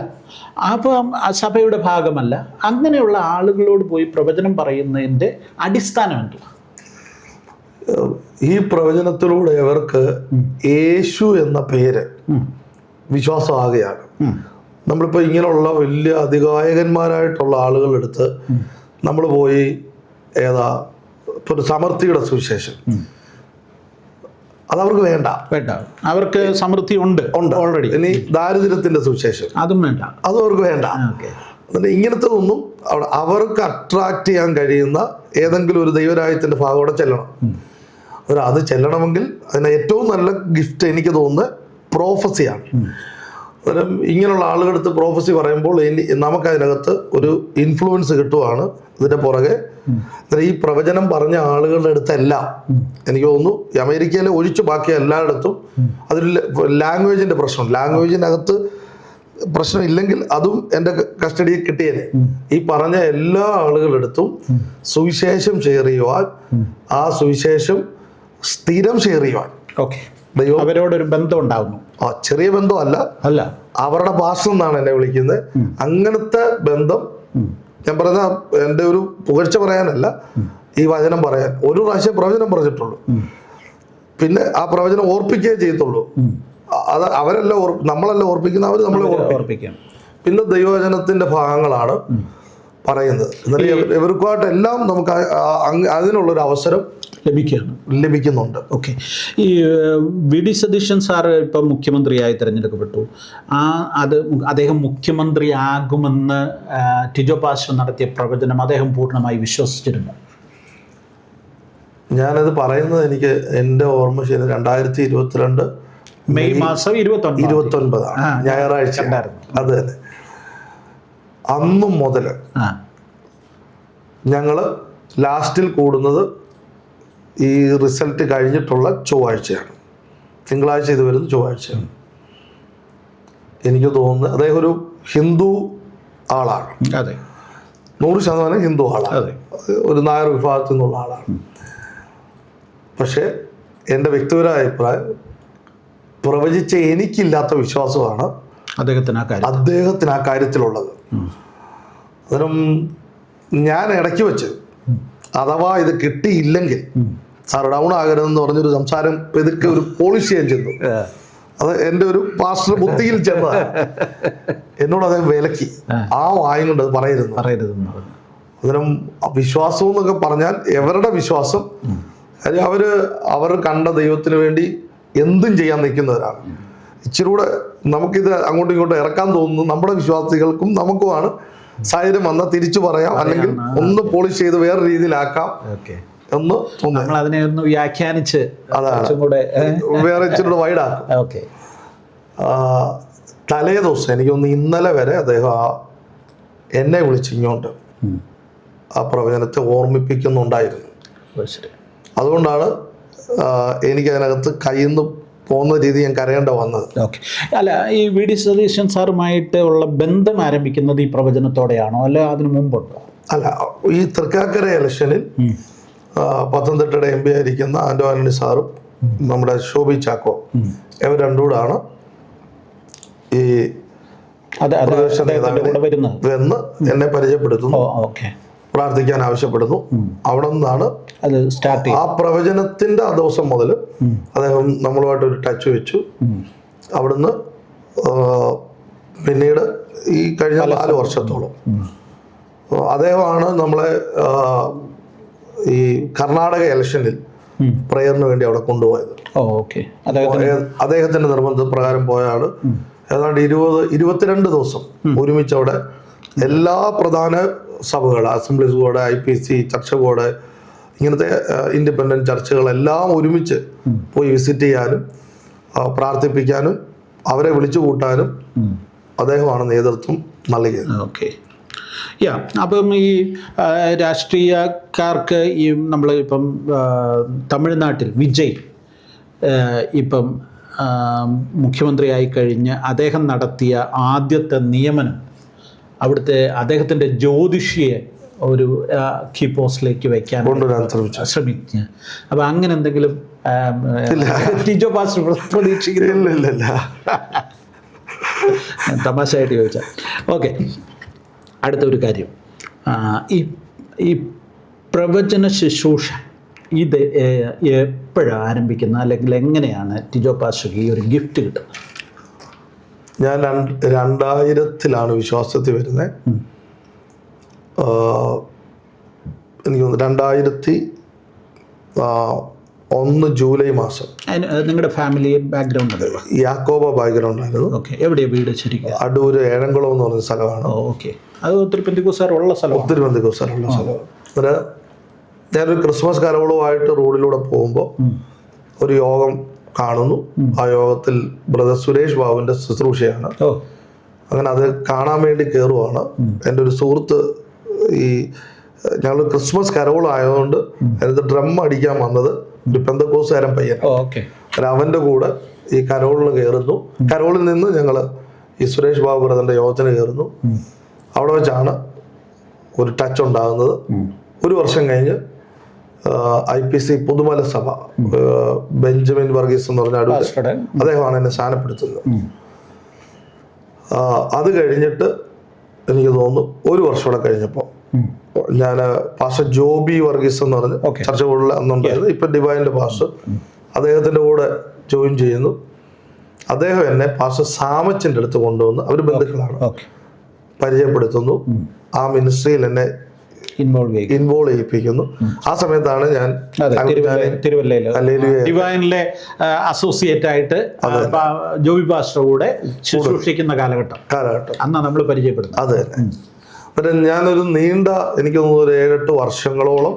അപ്പം സഭയുടെ ഭാഗമല്ല. അങ്ങനെയുള്ള ആളുകളോട് പോയി പ്രവചനം പറയുന്നതിൻ്റെ അടിസ്ഥാനം എന്തുവാ? ഈ പ്രവചനത്തിലൂടെ അവർക്ക് യേശു എന്ന പേര് വിശ്വാസമാകുകയാണ്. നമ്മളിപ്പോൾ ഇങ്ങനെയുള്ള വലിയ അധികായകന്മാരായിട്ടുള്ള ആളുകളെടുത്ത് നമ്മൾ പോയി ഇപ്പോൾ ഒരു സമർത്ഥിയുടെ സുവിശേഷം, അതവർക്ക് വേണ്ട. അവർക്ക് സമൃദ്ധി ഉണ്ട് ഓൾറെഡി. ഇനി ദാരിദ്ര്യത്തിന്റെ സുവിശേഷം അതും വേണ്ട, അതും അവർക്ക് വേണ്ട. എന്നിട്ട് ഇങ്ങനത്തതൊന്നും അവർക്ക് അട്രാക്ട് ചെയ്യാൻ കഴിയുന്ന ഏതെങ്കിലും ഒരു ദൈവരാജ്യത്തിന്റെ ഭാഗത്തോടെ ചെല്ലണം. അത് ചെല്ലണമെങ്കിൽ അതിന് ഏറ്റവും നല്ല ഗിഫ്റ്റ് എനിക്ക് തോന്നുന്നത് പ്രോഫസിയാണ്. അന്നേരം ഇങ്ങനെയുള്ള ആളുകളടുത്ത് പ്രോഫസി പറയുമ്പോൾ നമുക്കതിനകത്ത് ഒരു ഇൻഫ്ലുവൻസ് കിട്ടുവാണ്. ഇതിന്റെ പുറകെ ഈ പ്രവചനം പറഞ്ഞ ആളുകളുടെ അടുത്തെല്ലാം എനിക്ക് തോന്നുന്നു അമേരിക്കയിലെ ഒഴിച്ചു ബാക്കി എല്ലായിടത്തും അതിൽ ലാംഗ്വേജിന്റെ പ്രശ്നം, ലാംഗ്വേജിനകത്ത് പ്രശ്നമില്ലെങ്കിൽ അതും എൻ്റെ കസ്റ്റഡിയിൽ കിട്ടിയേനെ. ഈ പറഞ്ഞ എല്ലാ ആളുകളെടുത്തും സുവിശേഷം ഷെയർ ചെയ്യുവാൻ, ആ സുവിശേഷം സ്ഥിരം ഷെയർ ചെയ്യുവാൻ അവരോടൊരു ബന്ധം ഉണ്ടാവുന്നു. ചെറിയ ബന്ധമല്ല, അവരുടെ പാസ്റ്റർ എന്നാണ് എന്നെ വിളിക്കുന്നത്. അങ്ങനത്തെ ബന്ധം ഞാൻ പറഞ്ഞ എൻ്റെ ഒരു പുകഴ്ച പറയാനല്ല, ഈ വചനം പറയാൻ. ഒരു പ്രാവശ്യം പ്രവചനം പറഞ്ഞിട്ടുള്ളൂ, പിന്നെ ആ പ്രവചനം ഓർപ്പിക്കുകയേ ചെയ്യത്തുള്ളൂ. അത് അവരല്ല നമ്മളല്ല ഓർപ്പിക്കുന്ന, അവർ നമ്മളെ ഓർപ്പിക്കും. പിന്നെ ദൈവവചനത്തിന്റെ ഭാഗങ്ങളാണ് പറയുന്നത്. എന്നിട്ട് ഇവർക്കുമായിട്ട് എല്ലാം നമുക്ക് അതിനുള്ളൊരു അവസരം ലഭിക്കുന്നുണ്ട്. ഓക്കെ. ഈ വി.ഡി. സതീശൻ സാറ് ഇപ്പം മുഖ്യമന്ത്രിയായി തിരഞ്ഞെടുക്കപ്പെട്ടു. അദ്ദേഹം മുഖ്യമന്ത്രിയാകുമെന്ന് ടിജോ പാസ്റ്റർ നടത്തിയ പ്രവചനം അദ്ദേഹം പൂർണ്ണമായി വിശ്വസിച്ചിരുന്നു. ഞാനത് പറയുന്നത് എനിക്ക് എൻ്റെ ഓർമ്മ ശരി 2022 മെയ് മാസം 29 ഞായറാഴ്ച. അത് തന്നെ. അന്നും മുതൽ ഞങ്ങള് ലാസ്റ്റിൽ കൂടുന്നത് ഈ റിസൾട്ട് കഴിഞ്ഞിട്ടുള്ള ചൊവ്വാഴ്ചയാണ്. തിങ്കളാഴ്ച ഇത് വരുന്ന ചൊവ്വാഴ്ചയാണ്. എനിക്ക് തോന്നുന്നത് അദ്ദേഹം ഒരു ഹിന്ദു ആളാണ്. 100% ഹിന്ദു ആളാണ്. ഒരു നായർ വിഭാഗത്തിൽ നിന്നുള്ള ആളാണ്. പക്ഷെ എൻ്റെ വ്യക്തിപരമായ അഭിപ്രായം, പ്രവചിച്ച എനിക്കില്ലാത്ത വിശ്വാസമാണ് അദ്ദേഹത്തിന് ആ കാര്യത്തിലുള്ളത്. അന്നേരം ഞാൻ ഇടയ്ക്ക് വെച്ച് അഥവാ ഇത് കിട്ടിയില്ലെങ്കിൽ സാർ ഡൗൺ ആകരുതെന്ന് പറഞ്ഞൊരു സംസാരം എതിർക്കെ ഒരു പോളിഷ് ചെയ്യാൻ ചെന്നു. അത് എൻ്റെ ഒരു പാസ്റ്റർ ബുദ്ധിയിൽ ചെന്നതാണ്. എന്നോട് അദ്ദേഹം വിലക്കി, ആ വായും കൊണ്ട് അത് പറയരുത്. അന്നേരം വിശ്വാസം എന്നൊക്കെ പറഞ്ഞാൽ എവരുടെ വിശ്വാസം, അവർ കണ്ട ദൈവത്തിന് വേണ്ടി എന്തും ചെയ്യാൻ നിൽക്കുന്നവരാണ്. ഇച്ചിരി കൂടെ നമുക്കിത് അങ്ങോട്ടും ഇങ്ങോട്ടും ഇറക്കാൻ തോന്നുന്നു നമ്മുടെ വിശ്വാസികൾക്കും നമുക്കുമാണ്. സാഹചര്യം വന്നാൽ തിരിച്ചു പറയാം, അല്ലെങ്കിൽ ഒന്ന് പോളിഷ് ചെയ്ത് വേറെ രീതിയിലാക്കാം എന്ന് തോന്നുന്നു. അതിനെ ഒന്ന് വ്യാഖ്യാനിച്ച് വേറെ ഇച്ചിരി വൈഡാക്കും. തലേ ദിവസം എനിക്കൊന്ന് ഇന്നലെ വരെ അദ്ദേഹം എന്നെ വിളിച്ചിങ്ങോട്ട് ആ പ്രവചനത്തെ ഓർമ്മിപ്പിക്കുന്നുണ്ടായിരുന്നു. അതുകൊണ്ടാണ് എനിക്കതിനകത്ത് കയ്യിൽ നിന്ന് പോകുന്ന രീതി ഞാൻ കരയേണ്ട വന്നത്. ഓക്കെ. അല്ല, ഈ വി.ഡി. സതീശൻ സാറുമായിട്ട് ഉള്ള ബന്ധം ആരംഭിക്കുന്നത് ഈ പ്രവചനത്തോടെയാണോ, അല്ല അതിനു മുമ്പുണ്ടോ? അല്ല, ഈ തൃക്കാക്കര ഇലക്ഷനിൽ പത്തനംതിട്ടയുടെ MP ആയിരിക്കുന്ന ആന്റോ ആന്റണി സാറും നമ്മുടെ ശോഭി ചാക്കോ ഇവർ രണ്ടുകൂടാണ് ഈ വന്ന് എന്നെ പരിചയപ്പെടുത്തുന്നു, പ്രാർത്ഥിക്കാൻ ആവശ്യപ്പെടുന്നു. അവിടെ നിന്നാണ് ആ പ്രവചനത്തിന്റെ ആ ദിവസം മുതൽ അദ്ദേഹം നമ്മളുമായിട്ടൊരു ടച്ച് വെച്ചു. അവിടുന്ന് പിന്നീട് ഈ കഴിഞ്ഞ 4 വർഷത്തോളം അദ്ദേഹമാണ് നമ്മളെ ഈ കർണാടക ഇലക്ഷനിൽ പ്രയറിന് വേണ്ടി അവിടെ കൊണ്ടുപോയത്. അദ്ദേഹത്തിന്റെ നിർബന്ധപ്രകാരം പോയ ആള് ഏതാണ്ട് 22 ദിവസം ഒരുമിച്ച് അവിടെ എല്ലാ പ്രധാന സഭകൾ, അസംബ്ലീസ് ബോർഡ്, IPC, ചർച്ച ബോർഡ്, ഇങ്ങനത്തെ ഇൻഡിപെൻഡന്റ് ചർച്ചകളെല്ലാം ഒരുമിച്ച് പോയി വിസിറ്റ് ചെയ്യാനും പ്രാർത്ഥിപ്പിക്കാനും അവരെ വിളിച്ചു കൂട്ടാനും അദ്ദേഹമാണ് നേതൃത്വം നൽകിയത്. ഓക്കെ. അപ്പം ഈ രാഷ്ട്രീയക്കാർക്ക് ഈ നമ്മൾ ഇപ്പം തമിഴ്നാട്ടിൽ വിജയ് ഇപ്പം മുഖ്യമന്ത്രിയായി കഴിഞ്ഞ് അദ്ദേഹം നടത്തിയ ആദ്യത്തെ നിയമനം അവിടുത്തെ അദ്ദേഹത്തിൻ്റെ ജ്യോതിഷിയെ ഒരു കീ പോസ്റ്റിലേക്ക് വയ്ക്കാൻ ശ്രമിക്കുക. അപ്പം അങ്ങനെ എന്തെങ്കിലും ടിജോ പാസ്റ്റർ പ്രതീക്ഷിക്കുന്നില്ല? തമാശയായിട്ട് ചോദിച്ചാൽ. ഓക്കെ. അടുത്തൊരു കാര്യം, ഈ പ്രവചന ശുശ്രൂഷ ഇത് എപ്പോഴാണ് ആരംഭിക്കുന്നത്, അല്ലെങ്കിൽ എങ്ങനെയാണ് ടിജോ പാസ്റ്റർക്ക് ഈ ഒരു ഗിഫ്റ്റ് കിട്ടുന്നത്? ഞാൻ 2000-ലാണ് വിശ്വാസത്തിൽ വരുന്നത്. എനിക്ക് 2001 1 ജൂലൈ മാസം. നിങ്ങളുടെ ഫാമിലി ബാക്ക്ഗ്രൗണ്ട് ഉണ്ടല്ലോ? യാക്കോബ ബാക്ക്ഗ്രൗണ്ട് ആയിരുന്നു. ഓക്കെ. എവിടെയാണ് വീട് ശരിക്കും? അടൂര് ഏഴംകുളം എന്ന് പറഞ്ഞ സ്ഥലമാണ്. ഓക്കെ. അത് ഒത്തിരി പെന്തിക്കോസ്തുകാരുള്ള സ്ഥലം? ഒത്തിരി പെന്തിക്കോസ്തുകാരുള്ള സ്ഥലമാണ്. അന്നേരം ഞാനൊരു ക്രിസ്മസ് കരോളുമായിട്ട് റോഡിലൂടെ പോകുമ്പോൾ ഒരു യോഗം കാണുന്നു. ആ യോഗത്തിൽ ബ്രദർ സുരേഷ് ബാബുവിൻ്റെ ശുശ്രൂഷയാണ്. അങ്ങനെ അത് കാണാൻ വേണ്ടി കയറുവാണ്. എൻ്റെ ഒരു സുഹൃത്ത്, ഈ ഞങ്ങൾ ക്രിസ്മസ് കരോൾ ആയതുകൊണ്ട് അതിനകത്ത് ഡ്രം അടിക്കാൻ വന്നത് ഒരു പെന്തക്കോസ്തുകാരൻ പയ്യൻ. അവൻ്റെ കൂടെ ഈ കരോളിന് കയറുന്നു. കരോളിൽ നിന്ന് ഞങ്ങൾ ഈ സുരേഷ് ബാബു ബ്രദറിൻ്റെ യോഗത്തിന് കയറുന്നു. അവിടെ വെച്ചാണ് ഒരു ടച്ച് ഉണ്ടാകുന്നത്. 1 വർഷം കഴിഞ്ഞ് IPC പുതുമല സഭ ബെഞ്ചമിൻ വർഗീസ് എന്ന് പറഞ്ഞ അദ്ദേഹമാണ് എന്നെ സ്ഥാനപ്പെടുത്തുന്നത്. അത് കഴിഞ്ഞിട്ട് എനിക്ക് തോന്നുന്നു 1 വർഷം കൂടെ കഴിഞ്ഞപ്പോൾ ഞാൻ പാസ്റ്റർ ജോബി വർഗീസ് എന്ന് പറഞ്ഞ് ചർച്ച കൂടുതൽ അന്നുണ്ടായിരുന്നു, ഇപ്പം ഡിവൈൻ്റെ പാസ്റ്റർ, അദ്ദേഹത്തിൻ്റെ കൂടെ ജോയിൻ ചെയ്യുന്നു. അദ്ദേഹം എന്നെ പാസ്റ്റർ സാമച്ചൻ്റെ അടുത്ത് കൊണ്ടുവന്ന്, അവർ ബന്ധുക്കളാണ്, പരിചയപ്പെടുത്തുന്നു. ആ മിനിസ്ട്രിയിൽ എന്നെ ഇൻവോൾവ് ചെയ്യിപ്പിക്കുന്നു. ആ സമയത്താണ് ഞാൻ ഡിവൈനിലെ അസോസിയേറ്റ് ആയിട്ട് ജോബി പാസ്റ്റർ കൂടെ ശുശ്രൂഷിക്കുന്ന കാലഘട്ടം അന്നാ നമ്മൾ പരിചയപ്പെടുന്നത്. അത് തന്നെ. പിന്നെ ഞാനൊരു നീണ്ട, എനിക്ക് തോന്നുന്നു ഒരു 7-8 വർഷങ്ങളോളം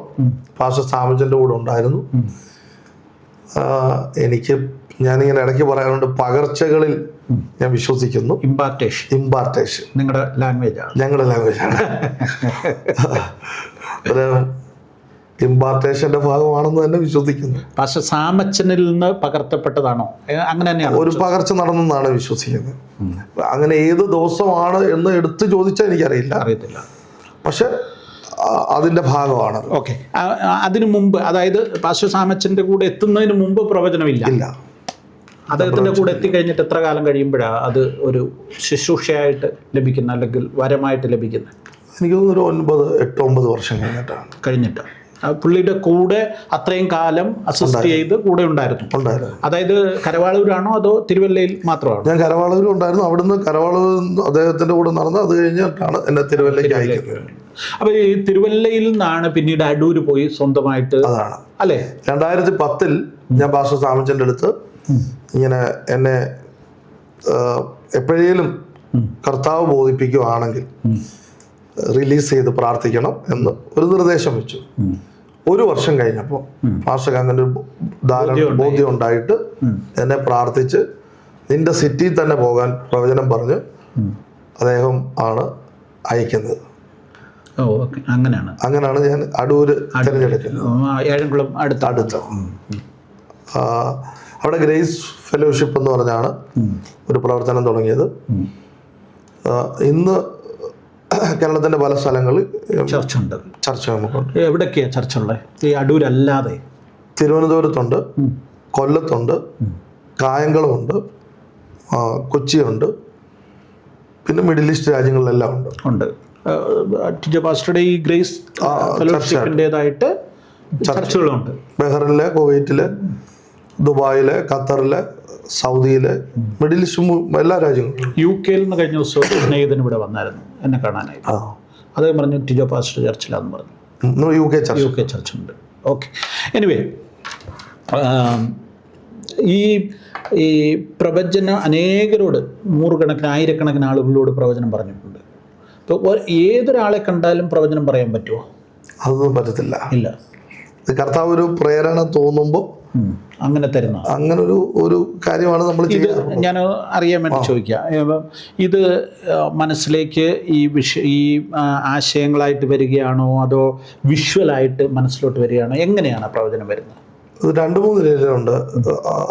പാസ്റ്റർ സാമച്ചൻ്റെ കൂടെ ഉണ്ടായിരുന്നു. ഞാനിങ്ങനെ ഇടയ്ക്ക് പറയാറുണ്ട്, പകർച്ചകളിൽ ഞാൻ വിശ്വസിക്കുന്നു. ഇമ്പാർട്ടേഷൻ ഞങ്ങളുടെ ലാംഗ്വേജാണ്. ഇമ്പാർട്ടേഷന്റെ ഭാഗമാണെന്ന് തന്നെ വിശ്വസിക്കുന്നു. പാസ്റ്റർ സാമച്ചനിൽ നിന്ന് പകർത്തപ്പെട്ടതാണോ? അങ്ങനെ തന്നെയാണ് ഒരു പകർച്ച നടന്നെന്നാണ് വിശ്വസിക്കുന്നത്. അങ്ങനെ ഏത് ദിവസമാണ് എന്ന് എടുത്തു ചോദിച്ചാൽ അറിയത്തില്ല. പക്ഷെ അതിന്റെ ഭാഗമാണ്. ഓക്കെ. അതിനു മുമ്പ്, അതായത് പാസ്റ്റർ സാമച്ചന്റെ കൂടെ എത്തുന്നതിന് മുമ്പ് പ്രവചനമില്ല. അദ്ദേഹത്തിന്റെ കൂടെ എത്തിക്കഴിഞ്ഞിട്ട് എത്ര കാലം കഴിയുമ്പോഴാണ് അത് ഒരു ശുശ്രൂഷയായിട്ട് ലഭിക്കുന്ന, അല്ലെങ്കിൽ വരമായിട്ട് ലഭിക്കുന്നത്? എനിക്ക് തോന്നുന്നു 8-9 വർഷം കഴിഞ്ഞിട്ടാണ്. പുള്ളിയുടെ കൂടെ അത്രയും കാലം അസിസ്റ്റ് ചെയ്ത് കൂടെ ഉണ്ടായിരുന്നു. അതായത് കരവാളൂരാണോ അതോ തിരുവല്ലയിൽ മാത്രമാണോ? ഞാൻ കരവാളൂരും ഉണ്ടായിരുന്നു. അവിടുന്ന് കരവാളൂർ അദ്ദേഹത്തിന്റെ കൂടെ നടന്ന് അത് കഴിഞ്ഞിട്ടാണ് എന്നെ തിരുവല്ലയ്ക്ക് അയക്കുന്നത്. അപ്പൊ ഈ തിരുവല്ലയിൽ നിന്നാണ് പിന്നീട് അടൂര് പോയി സ്വന്തമായിട്ട്, അതാണ് അല്ലേ? 2010 ഞാൻ പാസ്റ്റർ സാമച്ചന്റെ അടുത്ത് ഇങ്ങനെ എന്നെ എപ്പോഴേലും കർത്താവ് ബോധിപ്പിക്കുകയാണെങ്കിൽ റിലീസ് ചെയ്ത് പ്രാർത്ഥിക്കണം എന്ന് ഒരു നിർദ്ദേശം വെച്ചു. 1 വർഷം കഴിഞ്ഞപ്പോൾ പാസ്റ്റർക്ക് അങ്ങനെ ഒരു ബോധ്യം ഉണ്ടായിട്ട് എന്നെ പ്രാർത്ഥിച്ച് നിന്റെ സിറ്റിയിൽ തന്നെ പോകാൻ പ്രവചനം പറഞ്ഞ് അദ്ദേഹം ആണ് അയക്കുന്നത്. അങ്ങനെയാണ് ഞാൻ അടൂര് തിരഞ്ഞെടുക്കുന്നത്. അടുത്ത അവിടെ ഗ്രേസ് ഫെലോഷിപ്പ് എന്ന് പറഞ്ഞാണ് ഒരു പ്രവർത്തനം തുടങ്ങിയത്. ഇന്ന് കേരളത്തിന്റെ പല സ്ഥലങ്ങളിൽ ചർച്ച നമുക്കുണ്ട്. എവിടെയൊക്കെയാ ചർച്ച ഉള്ളത്? ഈ അടൂരല്ലാതെ തിരുവനന്തപുരത്തുണ്ട്, കൊല്ലത്തുണ്ട്, കായംകുളമുണ്ട്, കൊച്ചിയുണ്ട്, പിന്നെ മിഡിൽ ഈസ്റ്റ് രാജ്യങ്ങളിലെല്ലാം ഉണ്ട്. ടിജോ പാസ്റ്ററുടെ ഈ ഗ്രേസ് ഫെലോഷിപ്പിൻ്റെതായിട്ട് ചർച്ചകളുണ്ട്. ബഹ്റിനിലെ, കുവൈറ്റിലെ, ദുബായിലെ, ഖത്തറിലെ, സൗദിയിലെ, മിഡിൽ ഈസ്റ്റ് എല്ലാ രാജ്യങ്ങളും. UK നിന്ന് കഴിഞ്ഞ ദിവസം സ്നേഹിതൻ ഇവിടെ വന്നായിരുന്നു എന്നെ കാണാനായിട്ട്. അദ്ദേഹം പറഞ്ഞു ടിജോ പാസ്റ്റർ ചർച്ചിലാന്ന് പറഞ്ഞു. UK ചർച്ച് ഉണ്ട്. ഓക്കെ. എനിവേ, ഈ പ്രവചനം അനേകരോട്, 100 ആയിരക്കണക്കിന് ആളുകളോട് പ്രവചനം പറഞ്ഞിട്ടുണ്ട്. ഇപ്പോൾ ഏതൊരാളെ കണ്ടാലും പ്രവചനം പറയാൻ പറ്റുമോ? അതൊന്നും പറ്റത്തില്ല. ഇല്ല. കർത്താവ് ഒരു പ്രേരണ തോന്നുമ്പോൾ അങ്ങനെ തരുന്ന അങ്ങനെ ഒരു കാര്യമാണ് നമ്മൾ ചെയ്യുന്നത്. ഞാൻ അറിയാൻ വേണ്ടി ചോദിക്കാം. ഇത് മനസ്സിലേക്ക് ഈ ആശയങ്ങളായിട്ട് വരികയാണോ അതോ വിഷ്വലായിട്ട് മനസ്സിലോട്ട് വരികയാണോ? എങ്ങനെയാണ് പ്രവചനം വരുന്നത്? അത് 2-3 രീതിയിലുണ്ട്.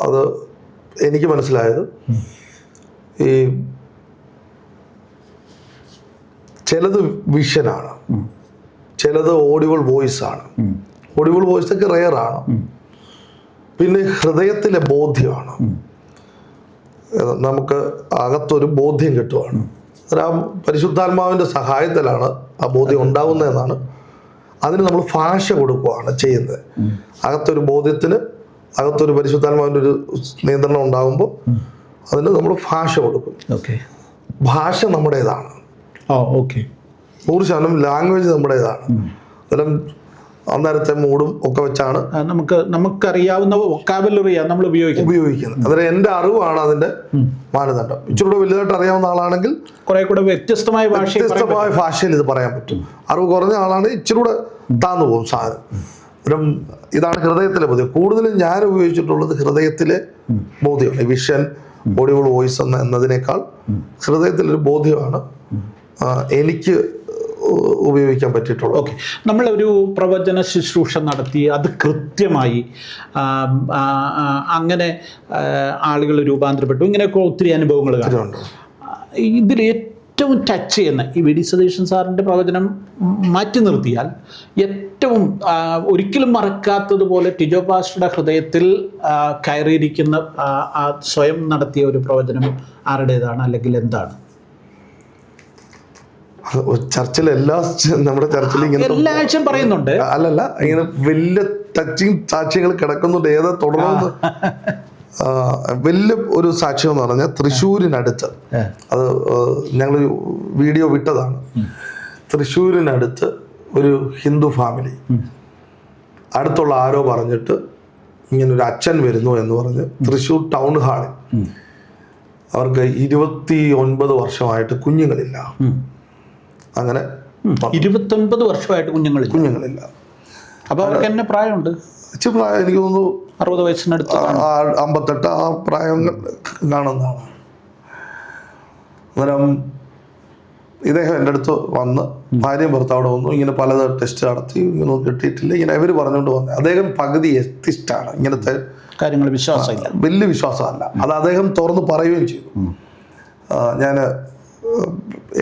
അത് എനിക്ക് മനസ്സിലായത്, ഈ ചിലത് വിഷനാണ്, ചിലത് ഓഡിബിൾ വോയിസ് ആണ്. ഓഡിബിൾ വോയിസ് ഒക്കെ റെയറാണ്. പിന്നെ ഹൃദയത്തിലെ ബോധ്യമാണ്. നമുക്ക് അകത്തൊരു ബോധ്യം കിട്ടുവാണ്. ആ പരിശുദ്ധാത്മാവിൻ്റെ സഹായത്തിലാണ് ആ ബോധ്യം ഉണ്ടാകുന്നതെന്നാണ്. അതിന് നമ്മൾ ഭാഷ കൊടുക്കുകയാണ് ചെയ്യുന്നത്. അകത്തൊരു ബോധ്യത്തിന്, അകത്തൊരു പരിശുദ്ധാത്മാവിൻ്റെ ഒരു നിയന്ത്രണം ഉണ്ടാകുമ്പോൾ അതിന് നമ്മൾ ഭാഷ കൊടുക്കും. ഭാഷ നമ്മുടേതാണ്. 100% ലാംഗ്വേജ് നമ്മുടേതാണ്. അതെല്ലാം അന്നേരത്തെ മൂഡും ഒക്കെ വെച്ചാണ് നമുക്കറിയാവുന്ന വൊക്കാബുലറിയാണ് നമ്മൾ ഉപയോഗിക്കുന്നത്. അതായത് എൻ്റെ അറിവാണ് അതിന്റെ മാനദണ്ഡം. ഇച്ചിരി വലുതായിട്ട് അറിയാവുന്ന ആളാണെങ്കിൽ കുറെ കൂടെ വ്യത്യസ്തമായ ഭാഷയിൽ ഇത് പറയാൻ പറ്റും. അറിവ് കുറഞ്ഞ ആളാണ് ഇച്ചിരി കൂടെ താന്നു പോകും സാധനം. ഇതാണ് ഹൃദയത്തിലെ ബോധ്യം. കൂടുതലും ഞാൻ ഉപയോഗിച്ചിട്ടുള്ളത് ഹൃദയത്തിലെ ബോധ്യമാണ്. വിഷൻ, ഓഡിയോൾ വോയിസ് എന്നതിനേക്കാൾ ഹൃദയത്തിലൊരു ബോധ്യമാണ് എനിക്ക് ഉപയോഗിക്കാൻ പറ്റിയിട്ടുള്ളത്. ഓക്കെ, നമ്മളൊരു പ്രവചന ശുശ്രൂഷ നടത്തി അത് കൃത്യമായി അങ്ങനെ ആളുകൾ രൂപാന്തരപ്പെട്ടു, ഇങ്ങനെയൊക്കെ ഒത്തിരി അനുഭവങ്ങൾ കാണുന്നുണ്ട്. ഇതിൽ ഏറ്റവും ടച്ച് ചെയ്യുന്ന ഈ വി ഡി സതീശൻ സാറിൻ്റെ പ്രവചനം മാറ്റി നിർത്തിയാൽ ഏറ്റവും ഒരിക്കലും മറക്കാത്തതുപോലെ ടിജോ പാസ്റ്ററുടെ ഹൃദയത്തിൽ കയറിയിരിക്കുന്ന സ്വയം നടത്തിയ ഒരു പ്രവചനം ആരുടേതാണ്, അല്ലെങ്കിൽ എന്താണ്? ചർച്ചിൽ നമ്മുടെ ചർച്ചിൽ ഇങ്ങനെ എല്ലാ ആഴ്ചയും പറയുന്നുണ്ട്. അല്ലല്ല, ഇങ്ങനെ വലിയ ടച്ചിങ് സാക്ഷ്യങ്ങൾ കിടക്കുന്നുണ്ട്. ഏതാ തുടർന്ന് വലിയ ഒരു സാക്ഷ്യം എന്ന് പറഞ്ഞാൽ തൃശ്ശൂരിനടുത്ത്, അത് ഞങ്ങൾ വീഡിയോ വിട്ടതാണ്. തൃശ്ശൂരിനടുത്ത് ഒരു ഹിന്ദു ഫാമിലി അടുത്തുള്ള ആരോ പറഞ്ഞിട്ട് ഇങ്ങനൊരു അച്ഛൻ വരുന്നു എന്ന് പറഞ്ഞ് തൃശ്ശൂർ ടൗൺ ഹാളിൽ അവർക്ക് 29 വർഷമായിട്ട് കുഞ്ഞുങ്ങളില്ല. അങ്ങനെ 29 വർഷമായിട്ട് കുഞ്ഞുങ്ങളില്ല. അപ്പോൾ അവർക്ക് എന്നെ പ്രായമുണ്ട്, ഇച്ചിരി പ്രായം, എനിക്ക് തോന്നുന്നു 60 വയസ്സിനടുത്ത്, 58 ആ പ്രായം കാണുന്നതാണ്. അന്നേരം ഇദ്ദേഹം എൻ്റെ അടുത്ത് വന്ന് ഭാര്യയും ഭർത്താവിടെ വന്നു. ഇങ്ങനെ പല ടെസ്റ്റ് നടത്തി, ഇങ്ങനെ കിട്ടിയിട്ടില്ല, ഇങ്ങനെ ഇവർ പറഞ്ഞുകൊണ്ട് വന്നു. അദ്ദേഹം പകുതി എത്തിസ്റ്റാണ്, ഇങ്ങനത്തെ കാര്യങ്ങൾ വിശ്വാസമില്ല, വലിയ വിശ്വാസമല്ല. അത് അദ്ദേഹം തുറന്ന് പറയുകയും ചെയ്തു. ഞാൻ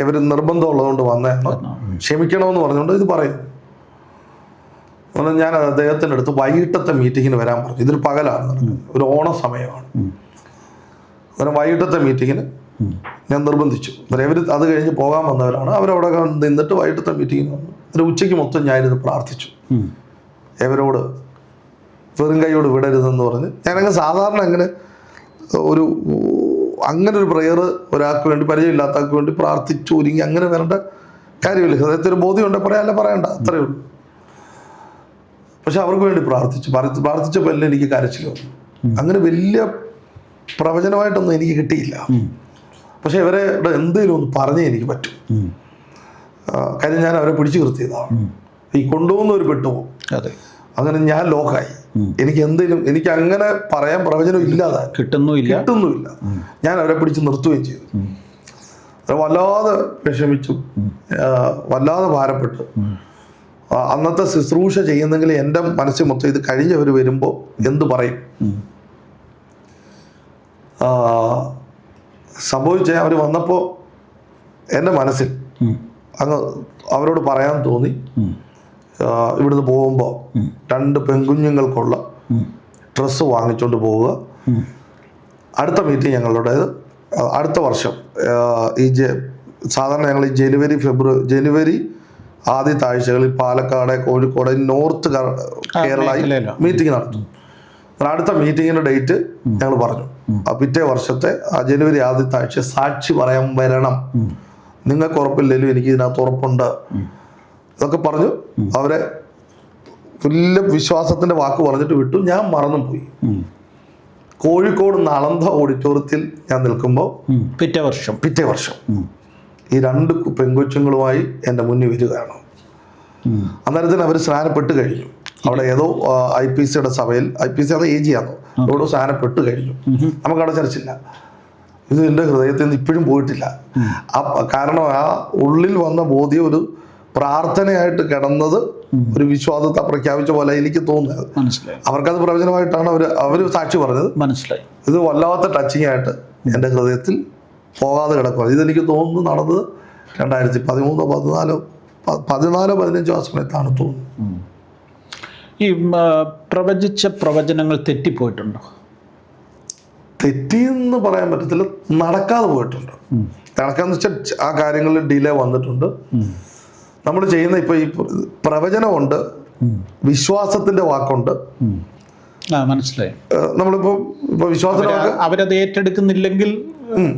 ഇവർ നിർബന്ധമുള്ളതുകൊണ്ട് വന്നതാണ്, ക്ഷമിക്കണമെന്ന് പറഞ്ഞുകൊണ്ട് ഇത് പറയും. ഞാൻ അദ്ദേഹത്തിൻ്റെ അടുത്ത് വൈകിട്ടത്തെ മീറ്റിങ്ങിന് വരാൻ പറഞ്ഞു. ഇതൊരു പകലാണ് നടക്കുന്നത്, ഒരു ഓണ സമയമാണ്. അന്നേരം വൈകിട്ടത്തെ മീറ്റിങ്ങിന് ഞാൻ നിർബന്ധിച്ചു. ഇവർ അത് കഴിഞ്ഞ് പോകാൻ വന്നവരാണ്. അവരവിടെ നിന്നിട്ട് വൈകിട്ടത്തെ മീറ്റിങ്ങിന് വന്നു. ഒരു ഉച്ചയ്ക്ക് മൊത്തം ഞാനിത് പ്രാർത്ഥിച്ചു, ഇവരോട് വെറും കൈയോട് വിടരുതെന്ന് പറഞ്ഞ്. ഞാനങ്ങനെ സാധാരണ അങ്ങനെ ഒരു പ്രെയർ ഒരാൾക്ക് വേണ്ടി, പരിചയമില്ലാത്ത ആൾക്ക് വേണ്ടി പ്രാർത്ഥിച്ചു ഒരുങ്ങി അങ്ങനെ വരേണ്ട കാര്യമില്ല. ഹൃദയത്തിൽ ബോധ്യമുണ്ട്, പറയാല്ല പറയണ്ട, അത്രയേ ഉള്ളൂ. പക്ഷെ അവർക്ക് വേണ്ടി പ്രാർത്ഥിച്ചപ്പോൾ എല്ലാം എനിക്ക് കരച്ചിൽ വന്നു. അങ്ങനെ വലിയ പ്രവചനമായിട്ടൊന്നും എനിക്ക് കിട്ടിയില്ല. പക്ഷെ ഇവരെ എന്തെങ്കിലും ഒന്ന് പറഞ്ഞേ എനിക്ക് പറ്റും. കാര്യം ഞാൻ അവരെ പിടിച്ചു നിർത്തിയതാണ്. ഈ കൊണ്ടുപോകുന്ന ഒരു പെട്ടുപോകും. അങ്ങനെ ഞാൻ ലോക്കായി. എനിക്ക് അങ്ങനെ പറയാൻ പ്രവചനം ഇല്ലാതെ കിട്ടുന്നുമില്ല. ഞാൻ അവരെ പിടിച്ച് നിർത്തുകയും ചെയ്തു. വല്ലാതെ വിഷമിച്ചു, വല്ലാതെ ഭാരപ്പെട്ടു. അന്നത്തെ ശുശ്രൂഷ ചെയ്യുന്നെങ്കിൽ എൻ്റെ മനസ്സിൽ മൊത്തം ഇത് കഴിഞ്ഞവർ വരുമ്പോൾ എന്തു പറയും സംഭവിച്ച. അവർ വന്നപ്പോൾ എൻ്റെ മനസ്സിൽ അങ്ങ് അവരോട് പറയാൻ തോന്നി, ഇവിടുന്ന് പോകുമ്പോൾ 2 പെൺകുഞ്ഞുങ്ങൾക്കുള്ള ഡ്രസ്സ് വാങ്ങിച്ചുകൊണ്ട് പോവുക. അടുത്ത മീറ്റിംഗ് ഞങ്ങളുടേത് അടുത്ത വർഷം സാധാരണ ഞങ്ങൾ ഈ ജനുവരി ആദ്യത്തെ ആഴ്ചകളിൽ പാലക്കാട്, കോഴിക്കോട്, നോർത്ത് കേരളയിൽ മീറ്റിംഗ് നടത്തും. അടുത്ത മീറ്റിങ്ങിൻ്റെ ഡേറ്റ് ഞങ്ങൾ പറഞ്ഞു. പിറ്റേ വർഷത്തെ ജനുവരി ആദ്യത്തെ ആഴ്ച സാക്ഷി പറയാൻ വരണം, നിങ്ങൾക്ക് ഉറപ്പില്ലെങ്കിലും എനിക്ക് ഇതിനകത്ത് ഉറപ്പുണ്ട്, ഇതൊക്കെ പറഞ്ഞു അവരെ വലിയ വിശ്വാസത്തിന്റെ വാക്ക് പറഞ്ഞിട്ട് വിട്ടു. ഞാൻ മറന്നും പോയി. കോഴിക്കോട് നളന്ദ ഓഡിറ്റോറിയത്തിൽ ഞാൻ നിൽക്കുമ്പോൾ പിറ്റേ വർഷം ഈ 2 പെൺകൊച്ചുങ്ങളുമായി എൻ്റെ മുന്നിൽ വരികയാണ്. അന്നേരത്തിന് അവർ സ്നാനപ്പെട്ട് കഴിഞ്ഞു. അവിടെ ഏതോ IPCയുടെ സഭയിൽ, IPC അത് AG ആണോ, എവിടെ സ്നാനപ്പെട്ട് കഴിഞ്ഞു. നമുക്കവിടെ ചർച്ചില്ല. ഇത് എൻ്റെ ഹൃദയത്തിൽ നിന്ന് ഇപ്പോഴും പോയിട്ടില്ല. കാരണം ആ ഉള്ളിൽ വന്ന ബോധ്യം ഒരു പ്രാർത്ഥനയായിട്ട് കിടന്നത് ഒരു വിശ്വാസത്തെ പ്രഖ്യാപിച്ച പോലെ എനിക്ക് തോന്നുന്നത്. അവർക്കത് പ്രവചനമായിട്ടാണ് അവർ സാക്ഷി പറഞ്ഞത്. മനസ്സിലായി. ഇത് വല്ലാത്ത ടച്ചിങ് ആയിട്ട് എൻ്റെ ഹൃദയത്തിൽ പോകാതെ കിടക്കുക. ഇതെനിക്ക് തോന്നുന്നു നടന്നത് 2013, 14, 15 ആ സമയത്താണ് തോന്നുന്നു. ഈ പ്രവചിച്ച പ്രവചനങ്ങൾ തെറ്റിപ്പോയിട്ടുണ്ടോ? തെറ്റിയെന്ന് പറയാൻ പറ്റത്തില്ല, നടക്കാതെ പോയിട്ടുണ്ട്. നടക്കാന്ന് വെച്ചാൽ ആ കാര്യങ്ങളിൽ ഡിലേ വന്നിട്ടുണ്ട്. നമ്മൾ ചെയ്യുന്ന ഇപ്പൊ ഈ പ്രവചനമുണ്ട്, വിശ്വാസത്തിന്റെ വാക്കുണ്ട്. മനസ്സിലായി. നമ്മളിപ്പോ വിശ്വാസത്തിന്റെ വാക്ക് അവരത് ഏറ്റെടുക്കുന്നില്ലെങ്കിൽ,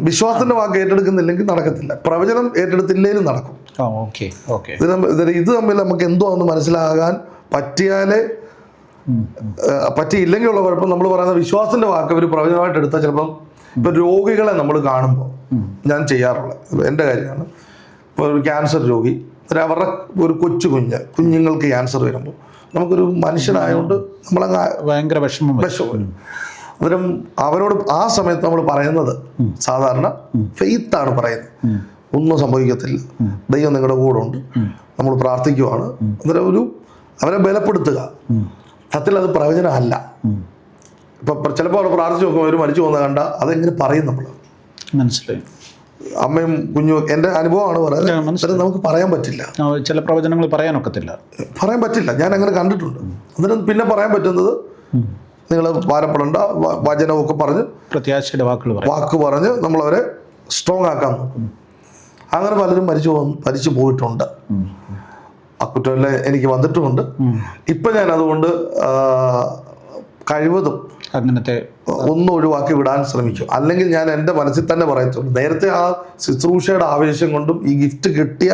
വിശ്വാസത്തിന്റെ വാക്ക് ഏറ്റെടുക്കുന്നില്ലെങ്കിൽ നടക്കത്തില്ല. പ്രവചനം ഏറ്റെടുത്തില്ലെങ്കിലും നടക്കും. ഇത് തമ്മിൽ നമുക്ക് എന്തോ ഒന്ന് മനസ്സിലാകാൻ പറ്റിയാലേ പറ്റിയില്ലെങ്കിൽ ഉള്ള കുഴപ്പം നമ്മൾ പറയുന്ന വിശ്വാസത്തിന്റെ വാക്ക് അവർ പ്രവചനമായിട്ട് എടുത്താൽ ചിലപ്പം ഇപ്പൊ രോഗികളെ നമ്മൾ കാണുമ്പോൾ ഞാൻ ചെയ്യാറുള്ളത് എൻ്റെ കാര്യമാണ്. ഇപ്പോൾ ഒരു ക്യാൻസർ രോഗി അവരുടെ ഒരു കുഞ്ഞുങ്ങൾക്ക് ക്യാൻസർ വരുമ്പോൾ നമുക്കൊരു മനുഷ്യനായതുകൊണ്ട് നമ്മളങ്ങ് ഭയങ്കര വിഷമം വരും. അന്നേരം അവരോട് ആ സമയത്ത് നമ്മൾ പറയുന്നത് സാധാരണ ഫെയ്ത്താണ് പറയുന്നത്. ഒന്നും സംഭവിക്കത്തില്ല, ദൈവം നിങ്ങളുടെ കൂടെ ഉണ്ട്, നമ്മൾ പ്രാർത്ഥിക്കുവാണ്. അന്നേരം അവരെ ബലപ്പെടുത്തുക. സത്യത്തിൽ അത് പ്രവചനമല്ല. ഇപ്പം ചിലപ്പോൾ അവിടെ പ്രാർത്ഥിച്ച് നോക്കുമ്പോൾ അവർ മരിച്ചു പോകുന്ന കണ്ട അതെങ്ങനെ പറയും നമ്മൾ. മനസ്സിലായി. അമ്മയും കുഞ്ഞും എൻ്റെ അനുഭവമാണ് പറയുന്നത്. നമുക്ക് പറയാൻ പറ്റില്ല, ചില പ്രവചനങ്ങൾ പറയാനൊക്കത്തില്ല, പറയാൻ പറ്റില്ല. ഞാൻ അങ്ങനെ കണ്ടിട്ടുണ്ട്. അന്നേരം പിന്നെ പറയാൻ പറ്റുന്നത് നിങ്ങൾ ഭാരപ്പെടേണ്ട, വചനമൊക്കെ പറഞ്ഞ് പ്രത്യാശയുടെ വാക്ക് പറഞ്ഞ് നമ്മളവരെ സ്ട്രോങ് ആക്കാൻ നോക്കും. അങ്ങനെ പലരും മരിച്ചു പോയിട്ടുണ്ട്. ആ കുറ്റമെല്ലാം എനിക്ക് വന്നിട്ടുമുണ്ട്. ഇപ്പം ഞാൻ അതുകൊണ്ട് കഴിവതും അങ്ങനത്തെ ഒന്ന് ഒഴിവാക്കി വിടാൻ ശ്രമിക്കും. അല്ലെങ്കിൽ ഞാൻ എൻ്റെ മനസ്സിൽ തന്നെ പറയത്തുള്ളൂ. നേരത്തെ ആ ശുശ്രൂഷയുടെ ആവേശം കൊണ്ടും ഈ ഗിഫ്റ്റ് കിട്ടിയ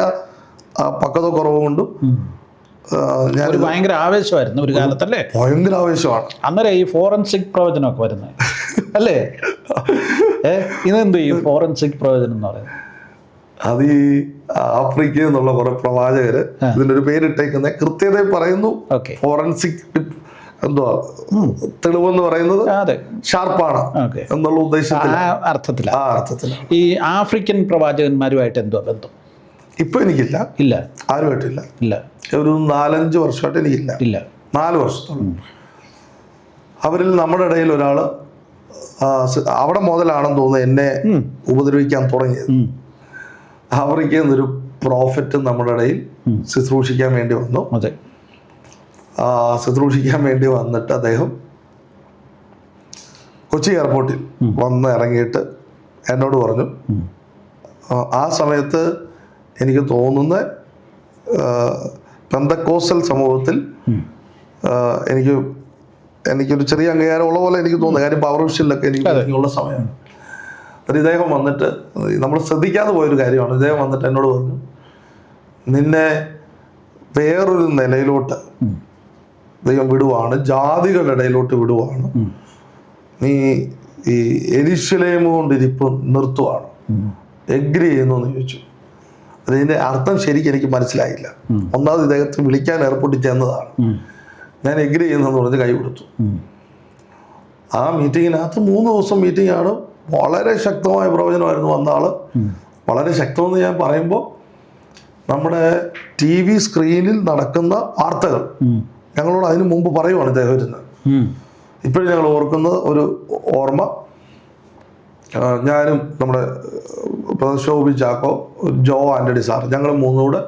പക്വത കുറവ് കൊണ്ടും ഞാൻ ഭയങ്കര ആവേശമായിരുന്നു ഒരു കാലത്തല്ലേ. ഭയങ്കര ആവേശമാണ്. അന്നേരം ഈ ഫോറൻസിക് പ്രവചനമൊക്കെ വരുന്നത് അല്ലേ? ഇതെന്തു ഈ ഫോറൻസിക് പ്രവചനം എന്ന് പറയുന്നത്? അത് ഈ ആഫ്രിക്കയിൽ നിന്നുള്ള കുറെ പ്രവാചകര് ഇതിനൊരു പേരിട്ടേക്കുന്ന കൃത്യത പറയുന്നു. ഫോറൻസിക് എന്തുവാ തെളിവെന്ന് പറയുന്നത് ഷാർപ്പാണ് എന്നുള്ള ഉദ്ദേശത്തിൽ അർത്ഥത്തിൽ. ഈ ആഫ്രിക്കൻ പ്രവാചകന്മാരുമായിട്ട് എന്തുവാ ബന്ധം? ഇപ്പൊ എനിക്കില്ല, ഇല്ല, ആരുമായിട്ടില്ല. ഇല്ല, ഒരു 4-5 വർഷമായിട്ട് എനിക്കില്ല. ഇല്ല, 4 വർഷത്തോളം. അവരിൽ നമ്മുടെ ഇടയിൽ ഒരാള് അവിടെ മുതലാണെന്ന് തോന്നുന്നു എന്നെ ഉപദ്രവിക്കാൻ തുടങ്ങിയത്. ആഫ്രിക്കയിൽ നിന്നൊരു പ്രോഫറ്റ് നമ്മുടെ ഇടയിൽ ശുശ്രൂഷിക്കാൻ വേണ്ടി വന്നു. ശുശ്രൂഷിക്കാൻ വേണ്ടി വന്നിട്ട് അദ്ദേഹം കൊച്ചി എയർപോർട്ടിൽ വന്ന് ഇറങ്ങിയിട്ട് എന്നോട് പറഞ്ഞു, ആ സമയത്ത് എനിക്ക് തോന്നുന്ന പെന്തക്കോസ്റ്റൽ സമൂഹത്തിൽ എനിക്കൊരു ചെറിയ അംഗീകാരമുള്ള പോലെ എനിക്ക് തോന്നുന്നു. കാര്യം പവർ വിഷനിലൊക്കെ എനിക്കുള്ള സമയമാണ്. ഇദ്ദേഹം വന്നിട്ട് നമ്മൾ ശ്രദ്ധിക്കാതെ പോയൊരു കാര്യമാണ്. ഇദ്ദേഹം വന്നിട്ട് എന്നോട് പറഞ്ഞു, നിന്നെ വേറൊരു നിലയിലോട്ട് ദൈവം വിടുവാണ്, ജാതികളുടെ ഇടയിലോട്ട് വിടുവാണ്, നീ ഈ യെരൂശലേം കൊണ്ടിരിപ്പ് നിർത്തുവാണ്, എഗ്രി ചെയ്യുന്നു എന്ന് ചോദിച്ചു. അതിൻ്റെ അർത്ഥം ശരിക്കും എനിക്ക് മനസ്സിലായില്ല. ഒന്നാമത് ഇദ്ദേഹത്തെ വിളിക്കാൻ എയർപോർട്ടിൽ ചെന്നതാണ്. ഞാൻ എഗ്രി ചെയ്യുന്നെന്ന് പറഞ്ഞ് കൈ കൊടുത്തു. ആ മീറ്റിങ്ങിനകത്ത് 3 ദിവസം മീറ്റിംഗാണ്. വളരെ ശക്തമായ പ്രവചനമായിരുന്നു വന്ന ആള്. വളരെ ശക്തമെന്ന് ഞാൻ പറയുമ്പോൾ നമ്മുടെ TV സ്ക്രീനിൽ നടക്കുന്ന വാർത്തകൾ ഞങ്ങളോട് അതിനു മുമ്പ് പറയുവാണ് ഇദ്ദേഹം ഇരുന്നത്. ഇപ്പോഴും ഞങ്ങൾ ഓർക്കുന്നത് ഒരു ഓർമ്മ, ഞാനും നമ്മുടെ ശോഭി ചാക്കോ, ജോ ആൻ്റണി സാർ, ഞങ്ങൾ 3 കൂടെ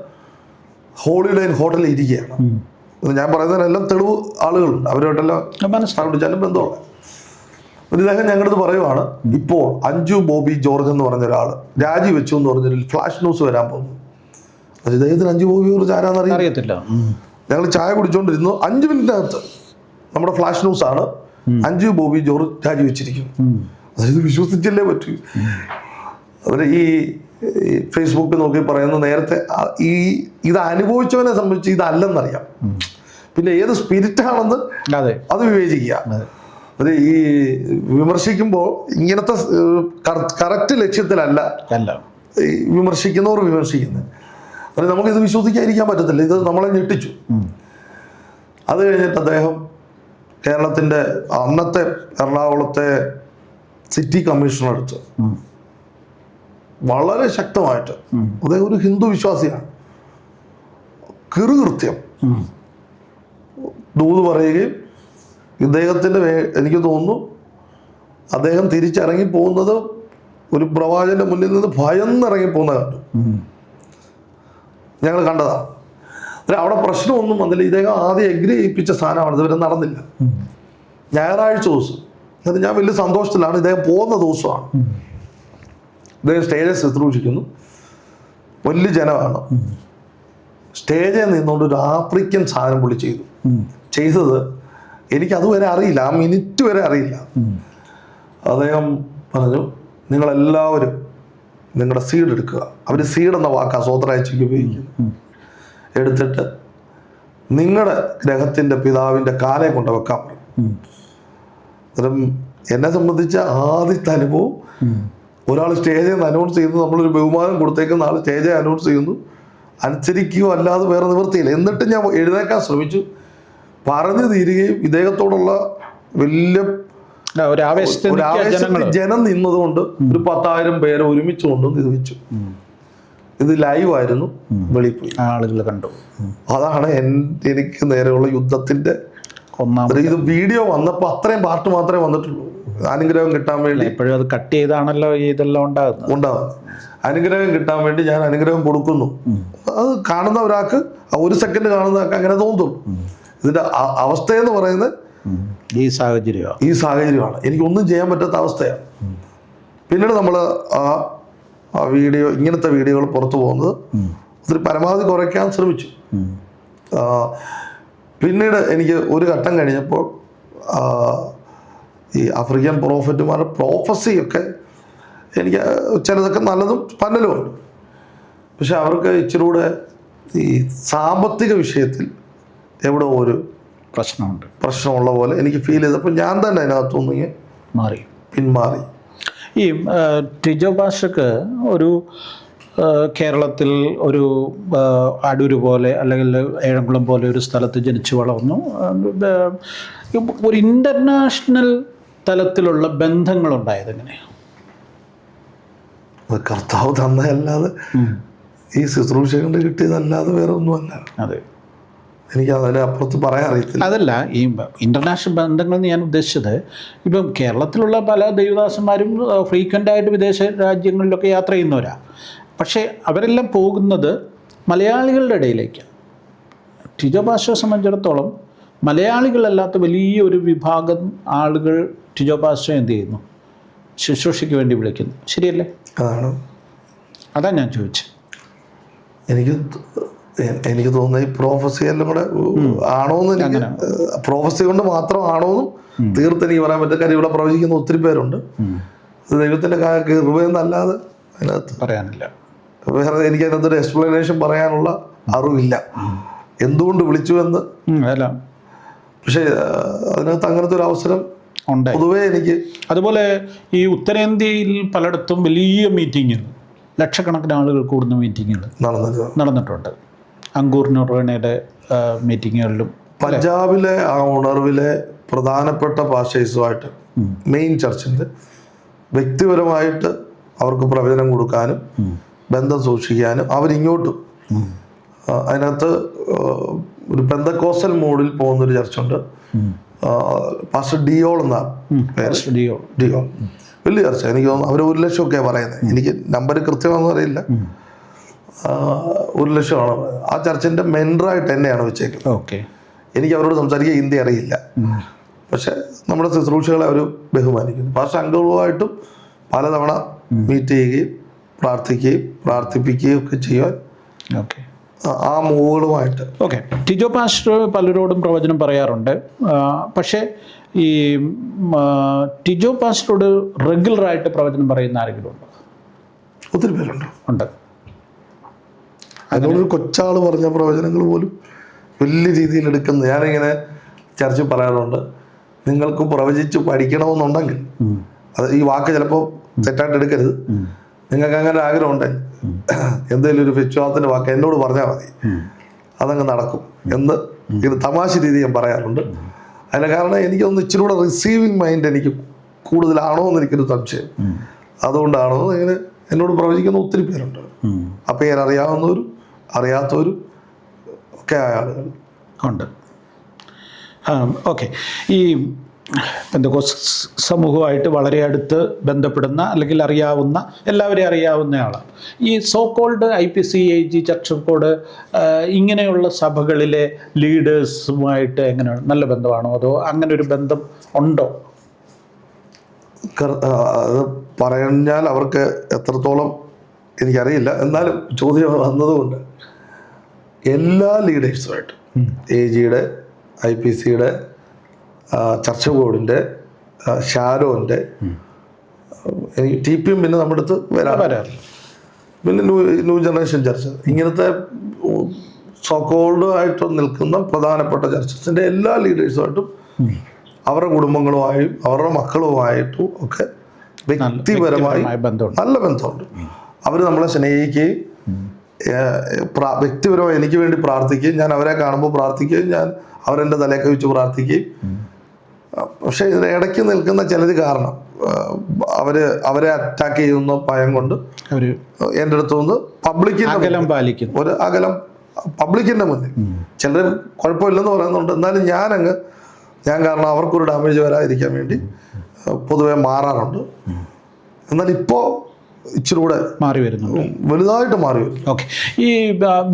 ഹോളിഡേ ഹോട്ടലിൽ ഇരിക്കുകയാണ്. ഞാൻ പറയുന്നതിനെല്ലാം തെളിവ് ആളുകളുണ്ട്, അവരുമായിട്ടെല്ലാം മനസ്സിലാക്കാൻ ബന്ധമുള്ള. ഇദ്ദേഹം ഞങ്ങളടുത്ത് പറയുവാണ്, ഇപ്പോൾ അഞ്ജു ബോബി ജോർജ് എന്ന് പറഞ്ഞ ഒരാൾ രാജിവെച്ചു എന്ന് പറഞ്ഞൊരു ഫ്ലാഷ് ന്യൂസ് വരാൻ പോകുന്നു. അത് ഇദ്ദേഹത്തിന് അഞ്ജു ബോബി ജോർജ് ആരാന്ന് അറിയത്തില്ല. ഞങ്ങൾ ചായ കുടിച്ചുകൊണ്ടിരുന്നു. 5 മിനിറ്റിനകത്ത് നമ്മുടെ ഫ്ലാഷ് ന്യൂസ് ആണ്, അഞ്ജു ബോബി ജോർജ് രാജിവെച്ചിരിക്കുന്നു. അതായത് വിശ്വസിച്ചല്ലേ പറ്റൂ. അവർ ഈ ഫേസ്ബുക്കിൽ നോക്കി പറയുന്ന നേരത്തെ ഇത് അനുഭവിച്ചവനെ സംബന്ധിച്ച് ഇതല്ലെന്നറിയാം. പിന്നെ ഏത് സ്പിരിറ്റാണെന്ന് അത് വിവേചിക്കുക. അത് ഈ വിമർശിക്കുമ്പോൾ ഇങ്ങനത്തെ കറക്റ്റ് ലക്ഷ്യത്തിലല്ല ഈ വിമർശിക്കുന്നവർ വിമർശിക്കുന്നത്. അത് നമുക്കിത് വിശ്വസിക്കാതിരിക്കാൻ പറ്റത്തില്ല. ഇത് നമ്മളെ ഞെട്ടിച്ചു. അത് കഴിഞ്ഞിട്ട് അദ്ദേഹം കേരളത്തിൻ്റെ അന്നത്തെ എറണാകുളത്തെ സിറ്റി കമ്മീഷണർ അടുത്ത് വളരെ ശക്തമായിട്ട്, അദ്ദേഹം ഒരു ഹിന്ദു വിശ്വാസിയാണ്, കൃത്യം ദൂത് പറയുകയും ഇദ്ദേഹത്തിൻ്റെ എനിക്ക് തോന്നുന്നു അദ്ദേഹം തിരിച്ചിറങ്ങി പോകുന്നത് ഒരു പ്രവാചകന്റെ മുന്നിൽ നിന്ന് ഭയന്നിറങ്ങി പോകുന്ന കണ്ടു. ഞങ്ങൾ കണ്ടതാണ്. അവിടെ പ്രശ്നമൊന്നും വന്നില്ല. ഇദ്ദേഹം ആദ്യം എഗ്രി ചെയ്യിപ്പിച്ച സാധനമാണ്, ഇതുവരെ നടന്നില്ല. ഞായറാഴ്ച ദിവസം, എന്നിട്ട് ഞാൻ വലിയ സന്തോഷത്തിലാണ്. ഇദ്ദേഹം പോകുന്ന ദിവസമാണ്. ഇദ്ദേഹം സ്റ്റേജിൽ ശുശ്രൂഷിക്കുന്നു, വലിയ ജനമാണ്. സ്റ്റേജിൽ നിന്നുകൊണ്ട് ഒരു ആഫ്രിക്കൻ സാധനം പുള്ളി ചെയ്തത് എനിക്കതുവരെ അറിയില്ല, ആ മിനിറ്റ് വരെ അറിയില്ല. അദ്ദേഹം പറഞ്ഞു, നിങ്ങളെല്ലാവരും നിങ്ങളുടെ സീഡ് എടുക്കുക. അവർ സീഡ് എന്ന വാക്കാണ് സ്വോത്രാഴ്ചയ്ക്ക് ഉപയോഗിക്കും. എടുത്തിട്ട് നിങ്ങളുടെ ഗ്രഹത്തിൻ്റെ പിതാവിൻ്റെ കാലെ കൊണ്ട് വെക്കാൻ പറഞ്ഞു. അന്നേരം എന്നെ സംബന്ധിച്ച ആദ്യത്തെ അനുഭവം, ഒരാൾ സ്റ്റേജിൽ നിന്ന് അനൗൺസ് ചെയ്യുന്നു, നമ്മളൊരു ബഹുമാനം കൊടുത്തേക്കുന്ന ആൾ സ്റ്റേജിൽ അനൗൺസ് ചെയ്യുന്നു, അനുസരിക്കുകയോ അല്ലാതെ വേറെ നിവൃത്തിയില്ല. എന്നിട്ട് ഞാൻ എഴുന്നേക്കാൻ ശ്രമിച്ചു. പറഞ്ഞു തീരുകയും ഇദ്ദേഹത്തോടുള്ള വലിയ ഒരു ആവേശത്തിൽ ജനം നിന്നതുകൊണ്ട് ഒരു 10,000 പേരെ ഒരുമിച്ച് കൊണ്ടുവന്ന് ഇത് വെച്ചു. ഇത് ലൈവായിരുന്നു, വെളിയിൽ പോയി ആളുകൾ കണ്ടു. അതാണ് എനിക്ക് നേരെയുള്ള യുദ്ധത്തിന്റെ ഇത് വീഡിയോ വന്നപ്പോൾ അത്രയും പാർട്ട് മാത്രമേ വന്നിട്ടുള്ളൂ. അനുഗ്രഹം കിട്ടാൻ വേണ്ടി എപ്പോഴും അത് കട്ട് ചെയ്താണല്ലോ ഇതെല്ലാം ഉണ്ടാകുന്നത്. അനുഗ്രഹം കിട്ടാൻ വേണ്ടി ഞാൻ അനുഗ്രഹം കൊടുക്കുന്നു. അത് കാണുന്ന ഒരാൾക്ക്, 1 സെക്കൻഡ് കാണുന്ന ആൾക്ക് അങ്ങനെ തോന്നുള്ളൂ. ഇതിന്റെ അവസ്ഥയെന്ന് പറയുന്നത് ഈ സാഹചര്യമാണ്. എനിക്കൊന്നും ചെയ്യാൻ പറ്റാത്ത അവസ്ഥയാണ്. പിന്നീട് നമ്മൾ ആ വീഡിയോ, ഇങ്ങനത്തെ വീഡിയോകൾ പുറത്തു പോകുന്നത് ഒത്തിരി പരമാവധി കുറയ്ക്കാൻ ശ്രമിച്ചു. പിന്നീട് എനിക്ക് ഒരു ഘട്ടം കഴിഞ്ഞപ്പോൾ ഈ ആഫ്രിക്കൻ പ്രോഫറ്റുമാരുടെ പ്രോഫസിയൊക്കെ എനിക്ക് ചിലതൊക്കെ നല്ലതും പന്നലുമുണ്ട്. പക്ഷെ അവർക്ക് ഇച്ചിരി കൂടെ ഈ സാമ്പത്തിക വിഷയത്തിൽ എവിടെ ഒരു പ്രശ്നമുള്ള പോലെ എനിക്ക് ഫീൽ ചെയ്തപ്പോൾ ഞാൻ തന്നെ അതിനകത്തുനിന്ന് പിന്മാറി. ഈ ടിജോ പാസ്റ്റർക്ക് ഒരു കേരളത്തിൽ ഒരു അടൂർ പോലെ അല്ലെങ്കിൽ ഏഴംകുളം പോലെ ഒരു സ്ഥലത്ത് ജനിച്ചു വളർന്നു. ഒരു ഇൻ്റർനാഷണൽ തലത്തിലുള്ള ബന്ധങ്ങളുണ്ടായത് എങ്ങനെയാണ്? കർത്താവ് തന്നതല്ലാതെ ഈ ശുശ്രൂഷ കൊണ്ട് കിട്ടിയതല്ലാതെ വേറെ ഒന്നുമല്ല. അതെ, എനിക്ക് അതിനപ്പുറത്ത് പറയാൻ അറിയത്തില്ല. അതല്ല, ഈ ഇൻ്റർനാഷണൽ ബന്ധങ്ങൾ ഞാൻ ഉദ്ദേശിച്ചത്, ഇപ്പം കേരളത്തിലുള്ള പല ദൈവദാസന്മാരും ഫ്രീക്വൻ്റായിട്ട് വിദേശ രാജ്യങ്ങളിലൊക്കെ യാത്ര ചെയ്യുന്നവരാ. പക്ഷേ അവരെല്ലാം പോകുന്നത് മലയാളികളുടെ ഇടയിലേക്ക്. ടിജോ പാസ്റ്ററെ സംബന്ധിച്ചിടത്തോളം മലയാളികളല്ലാത്ത വലിയൊരു വിഭാഗം ആളുകൾ ടിജോ പാസ്റ്ററെ എന്ത് ചെയ്യുന്നു? ശുശ്രൂഷയ്ക്ക് വേണ്ടി വിളിക്കുന്നു. ശരിയല്ലേ? അതാണ് ഞാൻ ചോദിച്ചത്. എനിക്ക് തോന്നുന്നത് ഈ പ്രോഫസി എല്ലാം കൂടെ ആണോന്ന്, എനിക്ക് പ്രോഫസി കൊണ്ട് മാത്രമാണോന്നും തീർത്ത് എനിക്ക് പറയാൻ പറ്റും. കാര്യം ഇവിടെ പ്രവചിക്കുന്ന ഒത്തിരി പേരുണ്ട്. ദൈവത്തിൻ്റെ കൃപയെന്നല്ലാതെ അതിനകത്ത് പറയാനില്ല. വേറെ എനിക്ക് അതിനകത്തൊരു എക്സ്പ്ലനേഷൻ പറയാനുള്ള അറിവില്ല, എന്തുകൊണ്ട് വിളിച്ചു എന്ന്. പക്ഷേ അതിനകത്ത് അങ്ങനത്തെ ഒരു അവസരം പൊതുവേ എനിക്ക്. അതുപോലെ ഈ ഉത്തരേന്ത്യയിൽ പലയിടത്തും വലിയ മീറ്റിങ്ങുകൾ, ലക്ഷക്കണക്കിന് ആളുകൾ കൂടുന്ന മീറ്റിങ്ങുകൾ നടന്നിട്ടുണ്ട്. അങ്കൂർ നൊറേണയുടെ മീറ്റിങ്ങുകളിലും. പഞ്ചാബിലെ ആ ഉണർവിലെ പ്രധാനപ്പെട്ട പാസ്റ്റേഴ്സുമായിട്ട് മെയിൻ ചർച്ചിൻ്റെ വ്യക്തിപരമായിട്ട് അവർക്ക് പ്രവചനം കൊടുക്കാനും ബന്ധം സൂക്ഷിക്കാനും അവരിങ്ങോട്ടും. അതിനകത്ത് ഒരു പെന്തക്കോസ്റ്റൽ മോഡിൽ പോകുന്നൊരു ചർച്ചുണ്ട്, പാസ്റ്റർ ഡിയോൾ എന്നാണ് പേര്. ഡിയോൾ വലിയ ചർച്ച. എനിക്ക് തോന്നുന്നു അവർ 1 ലക്ഷമൊക്കെയാണ് പറയുന്നത്. എനിക്ക് നമ്പർ കൃത്യമാണെന്ന് അറിയില്ല. 1 ലക്ഷമാണ്. ആ ചർച്ചിൻ്റെ മെൻഡറായിട്ട് എന്നെയാണ് വെച്ചേക്കുന്നത്. എനിക്ക് അവരോട് സംസാരിക്കാൻ ഹിന്ദി അറിയില്ല, പക്ഷെ നമ്മുടെ ശുശ്രൂഷകളെ അവർ ബഹുമാനിക്കുന്നു. പാസ്റ്റർ അങ്കിളുമായിട്ടും പലതവണ മീറ്റ് ചെയ്യുകയും പ്രാർത്ഥിപ്പിക്കുകയും ഒക്കെ ചെയ്യാൻ ആ മൂവുകളുമായിട്ട്. ടിജോ പാസ്റ്റർ പലരോടും പ്രവചനം പറയാറുണ്ട്. പക്ഷേ ഈ ടിജോ പാസ്റ്ററോട് റെഗുലറായിട്ട് പ്രവചനം പറയുന്ന ആരെങ്കിലും ഉണ്ടോ? ഒത്തിരി പേരുണ്ട്. ഉണ്ട്. അതിനോടൊരു കൊച്ചാൾ പറഞ്ഞ പ്രവചനങ്ങൾ പോലും വലിയ രീതിയിൽ എടുക്കുന്നത് ഞാനിങ്ങനെ ചർച്ച പറയാറുണ്ട്. നിങ്ങൾക്ക് പ്രവചിച്ച് പഠിക്കണമെന്നുണ്ടെങ്കിൽ, അത് ഈ വാക്ക് ചിലപ്പോൾ തെറ്റായിട്ട് എടുക്കരുത്, നിങ്ങൾക്ക് അങ്ങനെ ആഗ്രഹം ഉണ്ടെങ്കിൽ എന്തെങ്കിലും ഒരു വിശ്വാസത്തിൻ്റെ വാക്ക് എന്നോട് പറഞ്ഞാൽ മതി, അതങ്ങ് നടക്കും എന്ന് ഇത് തമാശ രീതി ഞാൻ പറയാറുണ്ട്. അതിന് കാരണം എനിക്കൊന്ന് ഇച്ചിരി കൂടെ റിസീവിങ് മൈൻഡ് എനിക്ക് കൂടുതലാണോ എന്ന് എനിക്കൊരു സംശയം. അതുകൊണ്ടാണോ ഇങ്ങനെ എന്നോട് പ്രവചിക്കുന്ന ഒത്തിരി പേരുണ്ട്. ആ പേരറിയാവുന്നവരും അറിയാത്തവരും ഒക്കെ ആയ ആളുകൾ ഉണ്ട്. ഓക്കെ. ഈ പെന്തക്കോസ്ത് സമൂഹമായിട്ട് വളരെ അടുത്ത് ബന്ധപ്പെടുന്ന അല്ലെങ്കിൽ അറിയാവുന്ന, എല്ലാവരെയും അറിയാവുന്ന ആളാണ്. ഈ so called IPCAG, church of God ഇങ്ങനെയുള്ള സഭകളിലെ ലീഡേഴ്സുമായിട്ട് എങ്ങനെയാണ്? നല്ല ബന്ധമാണോ, അതോ അങ്ങനെ ഒരു ബന്ധം ഉണ്ടോ? അത് പറഞ്ഞാൽ അവർക്ക് എത്രത്തോളം എനിക്കറിയില്ല. എന്നാലും ചോദ്യം വന്നതുകൊണ്ട് എല്ലാ ലീഡേഴ്സുമായിട്ട്, AGയുടെ, IPCയുടെ, ചർച്ച് ഓഫ് ഗോഡിൻ്റെ, ഷാരോൻ്റെ, എനിക്ക് TPM പിന്നെ നമ്മുടെ അടുത്ത് വരാറില്ല. പിന്നെ ന്യൂ ജനറേഷൻ ചർച്ച്, ഇങ്ങനത്തെ സോക്കോൾഡ് ആയിട്ട് നിൽക്കുന്ന പ്രധാനപ്പെട്ട ചർച്ചസിൻ്റെ എല്ലാ ലീഡേഴ്സുമായിട്ടും അവരുടെ കുടുംബങ്ങളുമായും അവരുടെ മക്കളുമായിട്ടും ഒക്കെ വ്യക്തിപരമായി നല്ല ബന്ധമുണ്ട്. അവർ നമ്മളെ സ്നേഹിക്കുകയും വ്യക്തിപരമായി എനിക്ക് വേണ്ടി പ്രാർത്ഥിക്കുകയും ഞാൻ അവരെ കാണുമ്പോൾ പ്രാർത്ഥിക്കുകയും ഞാൻ അവരെൻ്റെ തലയൊക്കെ വെച്ച് പ്രാർത്ഥിക്കുകയും. പക്ഷേ ഇതിന് ഇടയ്ക്ക് നിൽക്കുന്ന ചിലത് കാരണം അവരെ അറ്റാക്ക് ചെയ്യുന്ന ഭയം കൊണ്ട് എൻ്റെ അടുത്തുനിന്ന് പബ്ലിക്കിൻ്റെ ഒരു അകലം പബ്ലിക്കിൻ്റെ മുന്നിൽ ചിലർ കുഴപ്പമില്ലെന്ന് പറയുന്നുണ്ട്. എന്നാലും ഞാൻ കാരണം അവർക്കൊരു ഡാമേജ് വരാതിരിക്കാൻ വേണ്ടി പൊതുവെ മാറാറുണ്ട്. എന്നാൽ ഇപ്പോൾ ഇച്ചിരി കൂടെ മാറി വരുന്നുണ്ട്, വലുതായിട്ട് മാറി വരുന്നു. ഓക്കെ. ഈ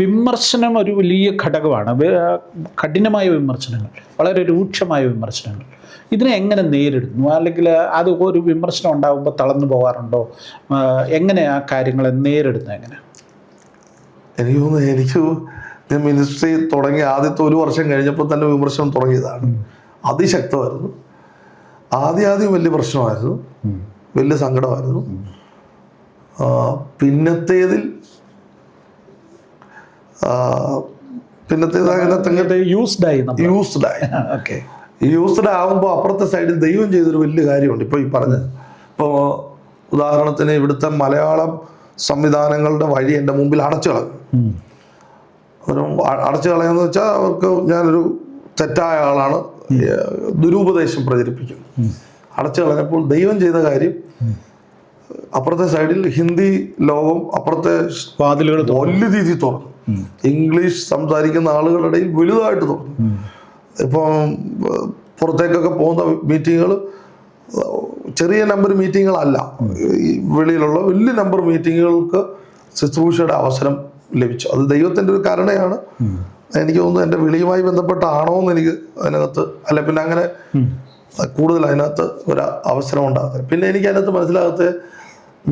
വിമർശനം ഒരു വലിയ ഘടകമാണ്. കഠിനമായ വിമർശനങ്ങൾ, വളരെ രൂക്ഷമായ വിമർശനങ്ങൾ, ഇതിനെ എങ്ങനെ നേരിടുന്നു? അല്ലെങ്കിൽ അത് ഒരു വിമർശനം ഉണ്ടാകുമ്പോൾ തളർന്നു പോകാറുണ്ടോ? എങ്ങനെ ആ കാര്യങ്ങളെ നേരിടുന്നു? എങ്ങനെ? എനിക്ക് തോന്നുന്നു ഞാൻ മിനിസ്ട്രി തുടങ്ങി ആദ്യത്തെ 1 വർഷം കഴിഞ്ഞപ്പോൾ തന്നെ വിമർശനം തുടങ്ങിയതാണ്. അതിശക്തമായിരുന്നു. ആദ്യം വലിയ പ്രശ്നമായിരുന്നു, വലിയ സങ്കടമായിരുന്നു. പിന്നത്തേതിൽ യൂസ്ഡ് ആവുമ്പോൾ അപ്പുറത്തെ സൈഡിൽ ദൈവം ചെയ്തൊരു വലിയ കാര്യമുണ്ട്. ഇപ്പോൾ ഈ ഇപ്പോൾ ഉദാഹരണത്തിന് ഇവിടുത്തെ മലയാളം സംവിധാനങ്ങളുടെ വഴി എൻ്റെ മുമ്പിൽ അടച്ചു കളഞ്ഞു. അടച്ചു കളയെന്ന് വെച്ചാൽ അവർക്ക് ഞാനൊരു തെറ്റായ ആളാണ്, ദുരുപദേശം പ്രചരിപ്പിക്കുന്നു. അടച്ചു കളഞ്ഞപ്പോൾ ദൈവം ചെയ്ത കാര്യം, അപ്പുറത്തെ സൈഡിൽ ഹിന്ദി ലോകം അപ്പുറത്തെ വാതിലുകൾ വലിയ രീതിയിൽ തുറന്നു. ഇംഗ്ലീഷ് സംസാരിക്കുന്ന ആളുകളുടെ ഇടയിൽ വലുതായിട്ട് തുറന്നു. ഇപ്പം പുറത്തേക്കൊക്കെ പോകുന്ന മീറ്റിങ്ങുകൾ ചെറിയ നമ്പർ മീറ്റിങ്ങുകളല്ല, ഈ വെളിയിലുള്ള വലിയ നമ്പർ മീറ്റിങ്ങുകൾക്ക് ശുശ്രൂഷയുടെ അവസരം ലഭിച്ചു. അത് ദൈവത്തിൻ്റെ ഒരു കരുണയാണ്. എനിക്ക് തോന്നുന്നു എൻ്റെ വിളിയുമായി ബന്ധപ്പെട്ടാണോ എന്ന് എനിക്ക് അതിനകത്ത് അല്ല, പിന്നെ അങ്ങനെ കൂടുതൽ അതിനകത്ത് ഒരു അവസരം ഉണ്ടാകുന്നത്. പിന്നെ എനിക്ക് അതിനകത്ത് മനസ്സിലാകത്തെ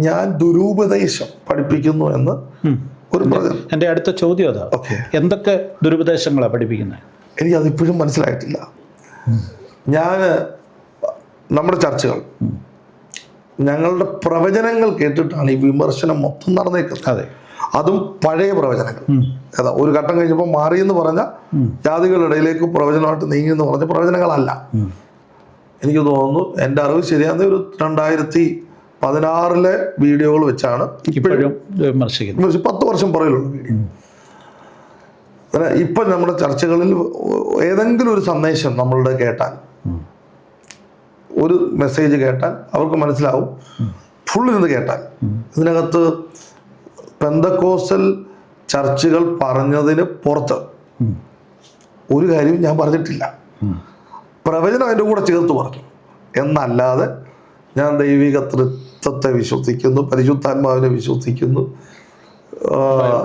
ഞാൻ ദുരുപദേശം പഠിപ്പിക്കുന്നു എന്ന് ഒരു എൻ്റെ അടുത്ത ചോദ്യം അതാ. എന്തൊക്കെ ദുരുപദേശങ്ങളാണ് പഠിപ്പിക്കുന്നത്? എനിക്കതിപ്പോഴും മനസ്സിലായിട്ടില്ല. നമ്മുടെ ചർച്ചകൾ ഞങ്ങളുടെ പ്രവചനങ്ങൾ കേട്ടിട്ടാണ് ഈ വിമർശനം മൊത്തം നടന്നേക്കുന്നത്. അതെ, അതും പഴയ പ്രവചനങ്ങൾ. ഏതാ ഒരു ഘട്ടം കഴിഞ്ഞപ്പോൾ മാറിയെന്ന് പറഞ്ഞ ജാതികളുടെ ഇടയിലേക്ക് പ്രവചനമായിട്ട് നീങ്ങിയെന്ന് പറഞ്ഞ പ്രവചനങ്ങളല്ല. എനിക്ക് തോന്നുന്നു, എൻ്റെ അറിവ് ശരിയാകുന്ന ഒരു 2016 വീഡിയോകൾ വെച്ചാണ് ഇപ്പോഴും വിമർശിക്കുന്നത്. 10 വർഷം പുറകിലുള്ള വീഡിയോ. ഇപ്പം നമ്മുടെ ചർച്ചകളിൽ ഏതെങ്കിലും ഒരു സന്ദേശം നമ്മളുടെ കേട്ടാൽ, ഒരു മെസ്സേജ് കേട്ടാൽ അവർക്ക് മനസ്സിലാവും. ഫുള്ളിരുന്ന് കേട്ടാൽ ഇതിനകത്ത് പെന്തക്കോസ്റ്റൽ ചർച്ചുകൾ പറഞ്ഞതിന് പുറത്ത് ഒരു കാര്യവും ഞാൻ പറഞ്ഞിട്ടില്ല. പ്രവചനം അതിൻ്റെ കൂടെ ചേർത്ത് പറഞ്ഞു എന്നല്ലാതെ ഞാൻ ദൈവിക തൃത്വത്തെ വിശ്വസിക്കുന്നു, പരിശുദ്ധാത്മാവിനെ വിശ്വസിക്കുന്നു,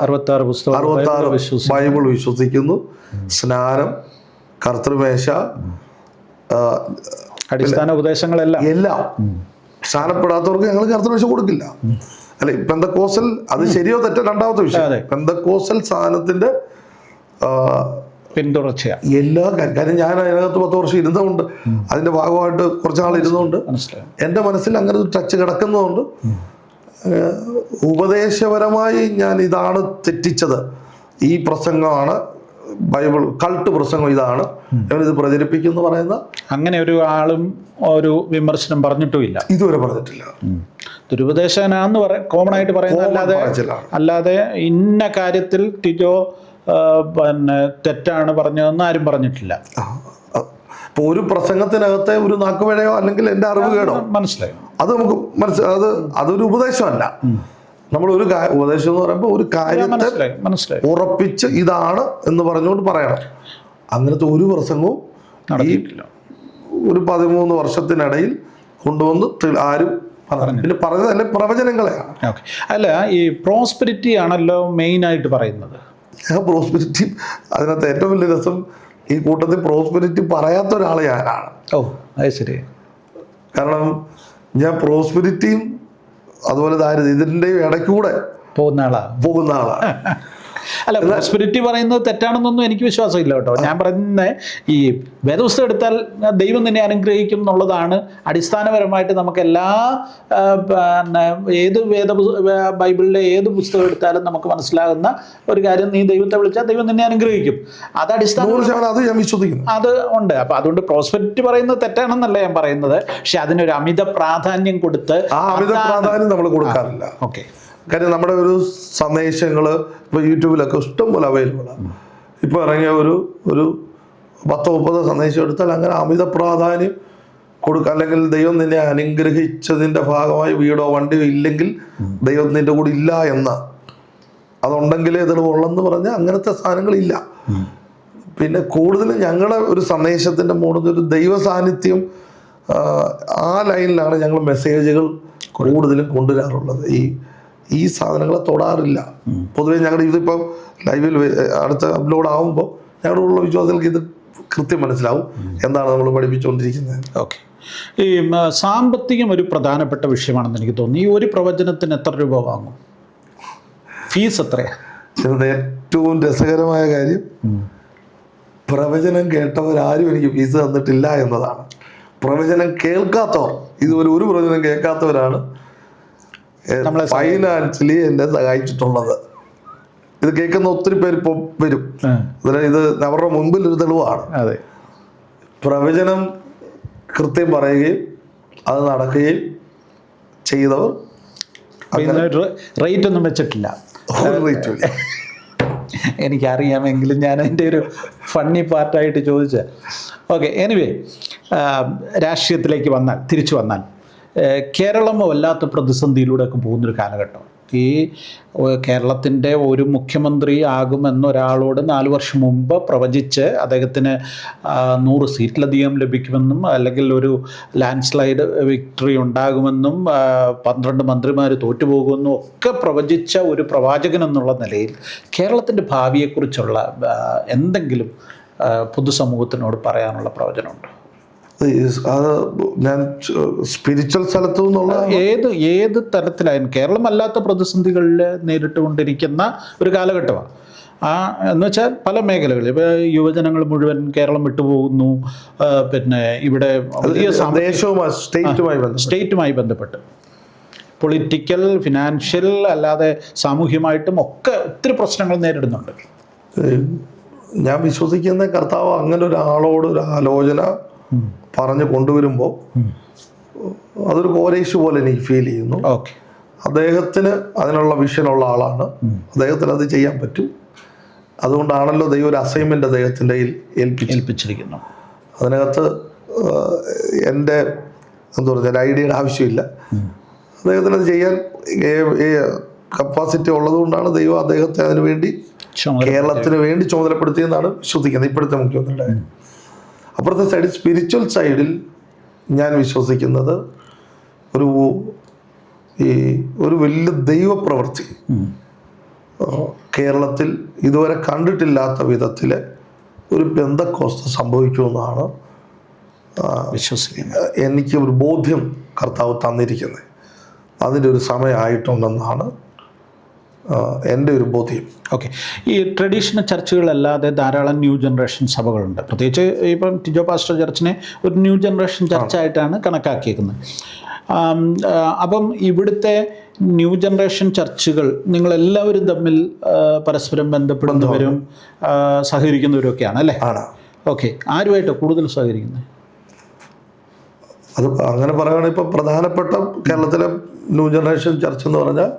66 ബൈബിൾ വിശ്വസിക്കുന്നു, സ്നാനം, കർത്തൃമേശ, അടിസ്ഥാന ഉപദേശങ്ങളെല്ലാം എല്ലാം. സ്നാനപ്പെടാത്തവർക്ക് ഞങ്ങൾ കർത്തൃമേശ കൊടുക്കില്ല. അല്ലെ, പെന്തക്കോസ്റ്റൽ അത് ശരിയോ തെറ്റോ രണ്ടാമത്തെ വിഷയം. പെന്തക്കോസ്റ്റൽ സാധനത്തിന്റെ പിന്തുടർച്ചയാണ് എല്ലാ കാര്യം. ഞാൻ അതിനകത്ത് 10 വർഷം ഇരുന്നുകൊണ്ട് അതിന്റെ ഭാഗമായിട്ട് കുറച്ച് നാൾ ഇരുന്നുകൊണ്ട് എൻ്റെ മനസ്സിൽ അങ്ങനെ ഒരു ടച്ച് കിടക്കുന്നതുകൊണ്ട് ഉപദേശപരമായി ഞാൻ ഇതാണ് തെറ്റിച്ചത്, ഈ പ്രസംഗമാണ് ബൈബിൾ കൾട്ട് പ്രസംഗം, ഇതാണ് ഇത് പ്രചരിപ്പിക്കുന്നു പറയുന്ന അങ്ങനെ ഒരു ആളും ഒരു വിമർശനം പറഞ്ഞിട്ടുമില്ല, ഇതുവരെ പറഞ്ഞിട്ടില്ല. ദുരുപദേശനാന്ന് കോമൺ ആയിട്ട് പറയുന്നത് അല്ലാതെ ഇന്ന കാര്യത്തിൽ ടിജോ പിന്നെ തെറ്റാണ് പറഞ്ഞതെന്ന് ആരും പറഞ്ഞിട്ടില്ല. ഇപ്പോൾ ഒരു പ്രസംഗത്തിനകത്തെ ഒരു നാക്കുപിഴയോ അല്ലെങ്കിൽ എൻ്റെ അറിവ് കേടോ മനസ്സിലായി, അത് നമുക്ക് അതൊരു ഉപദേശമല്ല. നമ്മൾ ഒരു ഉപദേശം എന്ന് പറയുമ്പോൾ ഒരു കാര്യത്തെ ഉറപ്പിച്ച് ഇതാണ് എന്ന് പറഞ്ഞുകൊണ്ട് പറയണം. അങ്ങനത്തെ ഒരു പ്രസംഗവും ഒരു 13 വർഷത്തിനിടയിൽ കൊണ്ടുവന്ന് ആരും പിന്നെ പറഞ്ഞതല്ലേ പ്രവചനങ്ങളെയാണ്. അല്ല, ഈ പ്രോസ്പെരിറ്റി ആണല്ലോ മെയിൻ ആയിട്ട് പറയുന്നത്. പ്രോസ്പെരിറ്റി അതിനകത്ത് ഏറ്റവും വലിയ രസം, ഈ കൂട്ടത്തിൽ പ്രോസ്പെരിറ്റി പറയാത്ത ഒരാളെ ഞാനാണ്. ഓ, അത് ശരി. കാരണം ഞാൻ പ്രോസ്പെരിറ്റിയും അതുപോലെ ദാരിദ്ര്യം ഇതിൻ്റെയും ഇടയ്ക്കൂടെ പോകുന്ന ആളാണ്. അല്ല, പ്രോസ്പെരിറ്റി പറയുന്നത് തെറ്റാണെന്നൊന്നും എനിക്ക് വിശ്വാസമില്ല കേട്ടോ. ഞാൻ പറയുന്നത് ഈ വേദപുസ്തകം എടുത്താൽ ദൈവം നിന്നെ അനുഗ്രഹിക്കും എന്നുള്ളതാണ് അടിസ്ഥാനപരമായിട്ട് നമുക്ക് എല്ലാ പിന്നെ ഏത് ബൈബിളിലെ ഏത് പുസ്തകം എടുത്താലും നമുക്ക് മനസ്സിലാകുന്ന ഒരു കാര്യം. നീ ദൈവത്തെ വിളിച്ചാൽ ദൈവം നിന്നെ അനുഗ്രഹിക്കും. അത് അടിസ്ഥാനം, അത് ഞാൻ വിശ്വസിക്കുന്നു. അത് ഉണ്ട്. അപ്പം അതുകൊണ്ട് പ്രോസ്പെരിറ്റി പറയുന്നത് തെറ്റാണെന്നല്ല ഞാൻ പറയുന്നത്. പക്ഷെ അതിനൊരു അമിത പ്രാധാന്യം കൊടുത്ത് അമിത പ്രാധാന്യം നമ്മൾ കൊടുക്കാറില്ല. ഓക്കെ. കാര്യം നമ്മുടെ ഒരു സന്ദേശങ്ങൾ ഇപ്പോൾ യൂട്യൂബിലൊക്കെ ഇഷ്ടംപോലെ അവൈലബിളാണ്. ഇപ്പോൾ ഇറങ്ങിയ ഒരു 10-30 സന്ദേശം എടുത്താൽ അങ്ങനെ അമിത പ്രാധാന്യം കൊടുക്കുക. അല്ലെങ്കിൽ ദൈവം നിന്നെ അനുഗ്രഹിച്ചതിൻ്റെ ഭാഗമായി വീടോ വണ്ടിയോ ഇല്ലെങ്കിൽ ദൈവം നിൻ്റെ കൂടെ ഇല്ല എന്ന്, അതുണ്ടെങ്കിലേ തെളിവുള്ളെന്ന് പറഞ്ഞാൽ അങ്ങനത്തെ സാധനങ്ങളില്ല. പിന്നെ കൂടുതലും ഞങ്ങളുടെ ഒരു സന്ദേശത്തിൻ്റെ മുകളിൽ ഒരു ദൈവ സാന്നിധ്യം ആ ലൈനിലാണ് ഞങ്ങൾ മെസ്സേജുകൾ കൂടുതലും കൊണ്ടുവരാറുള്ളത്. ഈ സാധനങ്ങളെ തൊടാറില്ല. പൊതുവേ ഞങ്ങളുടെ ഇതിപ്പോൾ ലൈവിൽ അടുത്ത അപ്ലോഡ് ആകുമ്പോൾ ഞങ്ങളുടെ ഉള്ള വിശ്വാസങ്ങൾക്ക് ഇത് കൃത്യം മനസ്സിലാവും എന്താണ് നമ്മൾ പഠിപ്പിച്ചുകൊണ്ടിരിക്കുന്നത്. ഓക്കെ. ഈ സാമ്പത്തികം ഒരു പ്രധാനപ്പെട്ട വിഷയമാണെന്ന് എനിക്ക് തോന്നുന്നു. ഈ ഒരു പ്രവചനത്തിന് എത്ര രൂപ വാങ്ങും? ഫീസ് എത്രയാണ്? ഇത് ഏറ്റവും രസകരമായ കാര്യം, പ്രവചനം കേട്ടവരാരും എനിക്ക് ഫീസ് തന്നിട്ടില്ല എന്നതാണ്. പ്രവചനം കേൾക്കാത്തവർ, ഇതുപോലെ ഒരു പ്രവചനം കേൾക്കാത്തവരാണ് ഫൈനാൻഷ്യലി എന്നെ സഹായിച്ചിട്ടുള്ളത്. ഇത് കേൾക്കുന്ന ഒത്തിരി പേര് ഇപ്പോൾ വരും. ഇത് അവരുടെ മുൻപിൽ ഒരു തെളിവാണ്. അതെ, പ്രവചനം കൃത്യം പറയുകയും അത് നടക്കുകയും ചെയ്തവർ. റേറ്റ് ഒന്നും വെച്ചിട്ടില്ല. എനിക്കറിയാമെങ്കിലും ഞാൻ അതിൻ്റെ ഒരു ഫണ്ണി പാർട്ടായിട്ട് ചോദിച്ചത്. ഓക്കെ. എനിവേ, രാഷ്ട്രീയത്തിലേക്ക് തിരിച്ചു വന്നാൽ കേരളം വല്ലാത്ത പ്രതിസന്ധിയിലൂടെയൊക്കെ പോകുന്നൊരു കാലഘട്ടം. ഈ കേരളത്തിൻ്റെ ഒരു മുഖ്യമന്ത്രി ആകുമെന്നൊരാളോട് 4 വർഷം മുമ്പ് പ്രവചിച്ച് അദ്ദേഹത്തിന് 100 സീറ്റിലധികം ലഭിക്കുമെന്നും അല്ലെങ്കിൽ ഒരു ലാൻഡ് സ്ലൈഡ് വിക്ടറി ഉണ്ടാകുമെന്നും 12 മന്ത്രിമാർ തോറ്റുപോകുമെന്നും ഒക്കെ പ്രവചിച്ച ഒരു പ്രവാചകൻ എന്നുള്ള നിലയിൽ കേരളത്തിൻ്റെ ഭാവിയെക്കുറിച്ചുള്ള എന്തെങ്കിലും പൊതുസമൂഹത്തിനോട് പറയാനുള്ള പ്രവചനമുണ്ടോ? അത് ഞാൻ സ്പിരിച്വൽ സ്ഥലത്തു നിന്നുള്ള ഏത് തരത്തിലായാലും കേരളം അല്ലാത്ത പ്രതിസന്ധികളിൽ നേരിട്ടുകൊണ്ടിരിക്കുന്ന ഒരു കാലഘട്ടമാണ്. എന്ന് വെച്ചാൽ പല മേഖലകളിൽ ഇപ്പോൾ യുവജനങ്ങൾ മുഴുവൻ കേരളം വിട്ടുപോകുന്നു. പിന്നെ ഇവിടെ വലിയ സ്റ്റേറ്റുമായി ബന്ധപ്പെട്ട് പൊളിറ്റിക്കൽ, ഫിനാൻഷ്യൽ, അല്ലാതെ സാമൂഹ്യമായിട്ടും ഒക്കെ ഒത്തിരി പ്രശ്നങ്ങൾ നേരിടുന്നുണ്ട്. ഞാൻ വിശ്വസിക്കുന്ന കർത്താവ് അങ്ങനെ ഒരാളോട് ഒരു ആലോചന പറഞ്ഞു കൊണ്ടുവരുമ്പോൾ അതൊരു കോരേശ് പോലെ എനിക്ക് ഫീൽ ചെയ്യുന്നു. ഓക്കെ. അദ്ദേഹത്തിന് അതിനുള്ള വിഷനുള്ള ആളാണ്. അദ്ദേഹത്തിന് അത് ചെയ്യാൻ പറ്റും. അതുകൊണ്ടാണല്ലോ ദൈവം ഒരു അസൈൻമെന്റ് അദ്ദേഹത്തിൻ്റെ ഏൽപ്പിച്ചിരിക്കുന്നു. അതിനകത്ത് എൻ്റെ എന്താ പറയുക, ഒരു ഐഡിയയുടെ ആവശ്യമില്ല. അദ്ദേഹത്തിന് അത് ചെയ്യാൻ കപ്പാസിറ്റി ഉള്ളതുകൊണ്ടാണ് ദൈവം അദ്ദേഹത്തെ അതിനു വേണ്ടി കേരളത്തിന് വേണ്ടി ചുമതലപ്പെടുത്തിയെന്നാണ് വിശ്വസിക്കുന്നത് ഇപ്പോഴത്തെ മുഖ്യമന്ത്രിയുടെ. അപ്പുറത്തെ സൈഡിൽ സ്പിരിച്വൽ സൈഡിൽ ഞാൻ വിശ്വസിക്കുന്നത് ഒരു വലിയ ദൈവപ്രവൃത്തി കേരളത്തിൽ ഇതുവരെ കണ്ടിട്ടില്ലാത്ത വിധത്തിൽ ഒരു പെന്തക്കോസ്ത് സംഭവിക്കുമെന്നാണ് വിശ്വസിക്കുന്നത്. എനിക്ക് ഒരു ബോധ്യം കർത്താവ് തന്നിരിക്കുന്നത്. അതിൻ്റെ ഒരു സമയമായിട്ടുണ്ടെന്നാണ് എൻ്റെ ഒരു ബോധ്യം. ഓക്കെ. ഈ ട്രഡീഷണൽ ചർച്ചുകളല്ലാതെ ധാരാളം ന്യൂ ജനറേഷൻ സഭകളുണ്ട്. പ്രത്യേകിച്ച് ഇപ്പം ടിജോ പാസ്റ്റർ ചർച്ചിനെ ഒരു ന്യൂ ജനറേഷൻ ചർച്ചായിട്ടാണ് കണക്കാക്കിയിരിക്കുന്നത്. അപ്പം ഇവിടുത്തെ ന്യൂ ജനറേഷൻ ചർച്ചുകൾ നിങ്ങളെല്ലാവരും തമ്മിൽ പരസ്പരം ബന്ധപ്പെടുന്നവരും സഹകരിക്കുന്നവരും ഒക്കെയാണ് അല്ലേ? ഓക്കെ. ആരുമായിട്ടോ കൂടുതൽ സഹകരിക്കുന്നത്? അത് അങ്ങനെ പറയുകയാണെങ്കിൽ ഇപ്പോൾ പ്രധാനപ്പെട്ട കേരളത്തിലെ ന്യൂ ജനറേഷൻ ചർച്ച് എന്ന് പറഞ്ഞാൽ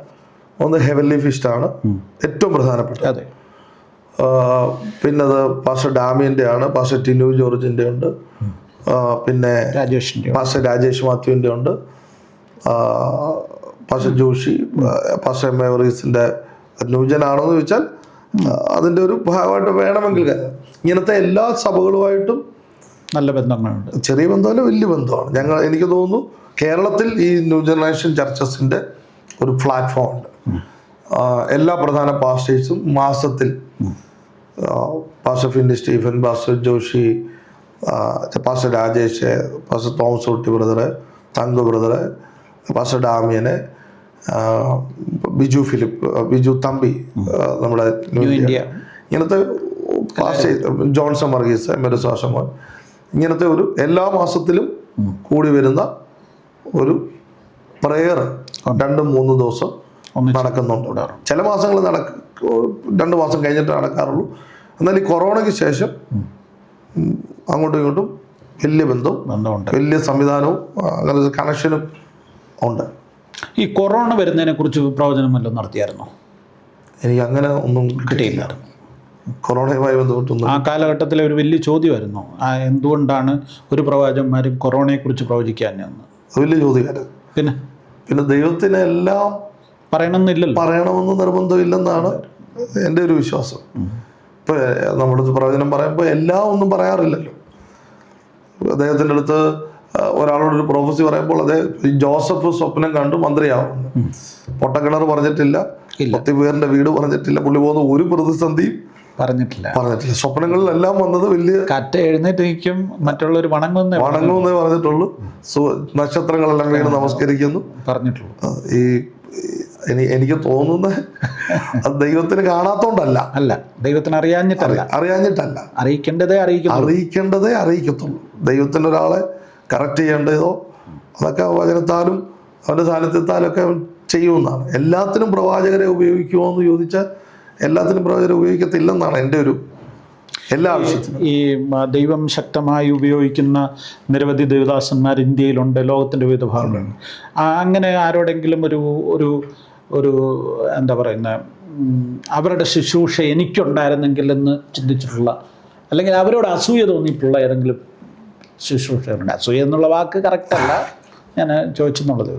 ഒന്ന് ഹെവൻലി ഫീസ്റ്റാണ് ഏറ്റവും പ്രധാനപ്പെട്ടത്. അതെ. പിന്നെ അത് പാസ്റ്റർ ഡാമിയൻ്റെ ആണ്, പാസ്റ്റർ ടിനു ജോർജിൻ്റെ ഉണ്ട്, പിന്നെ പാസ്റ്റർ രാജേഷ് മാത്യുവിൻ്റെ ഉണ്ട്, pastor Joshi, pastor M A വർഗീസിൻ്റെ ന്യൂജനാണോ എന്ന് ചോദിച്ചാൽ അതിൻ്റെ ഒരു ഭാഗമായിട്ട് വേണമെങ്കിൽ ഇങ്ങനത്തെ എല്ലാ സഭകളുമായിട്ടും നല്ല ബന്ധങ്ങളുണ്ട്. ചെറിയ ബന്ധമല്ല, വലിയ ബന്ധമാണ്. എനിക്ക് തോന്നുന്നു കേരളത്തിൽ ഈ ന്യൂ ജനറേഷൻ ചർച്ചസിൻ്റെ ഒരു പ്ലാറ്റ്ഫോം ഉണ്ട്. എല്ലാ പ്രധാന പാസ്റ്റേഴ്സും മാസത്തിൽ pastor Finny Stephen, pastor Joshi, pastor Rajesh, pastor Thomas Kutty brother, Thanku brother, pastor Damian, Biju Philip, Biju Thampi, നമ്മുടെ ന്യൂ ഇന്ത്യ, ഇങ്ങനത്തെ ജോൺസൺ വർഗീസ്, മെരുസാഷമോൻ, ഇങ്ങനത്തെ ഒരു എല്ലാ മാസത്തിലും കൂടി വരുന്ന ഒരു പ്രേയർ 2-3 ദിവസം നടക്കുന്നുണ്ട്. ചില മാസങ്ങൾ 2 മാസം കഴിഞ്ഞിട്ട് നടക്കാറുള്ളൂ. എന്നാൽ ഈ കൊറോണയ്ക്ക് ശേഷം അങ്ങോട്ടും ഇങ്ങോട്ടും വലിയ ബന്ധമുണ്ട്, വലിയ സംവിധാനവും അങ്ങനെ കണക്ഷനും ഉണ്ട്. ഈ കൊറോണ വരുന്നതിനെ കുറിച്ച് പ്രവചനം വല്ലതും നടത്തിയായിരുന്നോ? എനിക്ക് അങ്ങനെ ഒന്നും കിട്ടിയില്ല. കൊറോണയുമായി ബന്ധപ്പെട്ടൊന്നും ആ കാലഘട്ടത്തിലെ ഒരു വലിയ ചോദ്യമായിരുന്നു, എന്തുകൊണ്ടാണ് ഒരു പ്രവാചകന്മാരും കൊറോണയെക്കുറിച്ച് പ്രവചിക്കാനെന്ന്. വലിയ ചോദ്യമായിരുന്നു. പിന്നെ ദൈവത്തിന് എല്ലാം പറയണമെന്ന് നിർബന്ധമില്ലെന്നാണ് എൻ്റെ ഒരു വിശ്വാസം. ഇപ്പം നമ്മുടെ പ്രവചനം പറയുമ്പോൾ എല്ലാം ഒന്നും പറയാറില്ലല്ലോ. അദ്ദേഹത്തിൻ്റെ അടുത്ത് ഒരാളോടൊരു പ്രൊഫസി പറയുമ്പോൾ ജോസഫ് സ്വപ്നം കണ്ടു മന്ത്രിയാവുന്നു, പൊട്ടക്കിണർ പറഞ്ഞിട്ടില്ല, 10 പേരുടെ വീട് പറഞ്ഞിട്ടില്ല, പുള്ളി പോകുന്ന ഒരു പ്രതിസന്ധിയും പറഞ്ഞിട്ടില്ല. സ്വപ്നങ്ങളിലെല്ലാം വന്നത് വലിയ കാറ്റ് എഴുന്നേറ്റ് മറ്റുള്ളവർ വണങ്ങുന്നേ പറഞ്ഞിട്ടുള്ളൂ. നക്ഷത്രങ്ങളെല്ലാം വീട് നമസ്കരിക്കുന്നു പറഞ്ഞിട്ടുള്ളൂ. ഈ എനിക്ക് തോന്നുന്ന അത് ദൈവത്തിന് കാണാത്തോണ്ടല്ല, ദൈവത്തിന് അറിയാഞ്ഞിട്ടല്ല, അറിയിക്കേണ്ടതേ അറിയിക്കത്തുള്ളൂ. ദൈവത്തിന് ഒരാളെ കറക്റ്റ് ചെയ്യേണ്ടതോ അതൊക്കെ വചനത്താലും അവൻ്റെ സാന്നിധ്യത്താലൊക്കെ ചെയ്യുമെന്നാണ്. എല്ലാത്തിനും പ്രവാചകരെ ഉപയോഗിക്കുമോ എന്ന് ചോദിച്ചാൽ എല്ലാത്തിനും പ്രവാചകരെ ഉപയോഗിക്കത്തില്ലെന്നാണ് എൻ്റെ ഒരു എല്ലാ ആവശ്യത്തിനും. ഈ ദൈവം ശക്തമായി ഉപയോഗിക്കുന്ന നിരവധി ദേവദാസന്മാർ ഇന്ത്യയിലുണ്ട്, ലോകത്തിൻ്റെ വിവിധ ഭാഗങ്ങളുണ്ട്. അങ്ങനെ ആരോടെങ്കിലും ഒരു എന്താ പറയുന്ന അവരുടെ ശുശ്രൂഷ എനിക്കുണ്ടായിരുന്നെങ്കിൽ എന്ന് ചിന്തിച്ചിട്ടുള്ള, അല്ലെങ്കിൽ അവരോട് അസൂയ തോന്നിയിട്ടുള്ള ഏതെങ്കിലും ശുശ്രൂഷകരുണ്ട്? അസൂയ എന്നുള്ള വാക്ക് കറക്റ്റല്ല, ഞാൻ ചോദിച്ചെന്നുള്ളത്.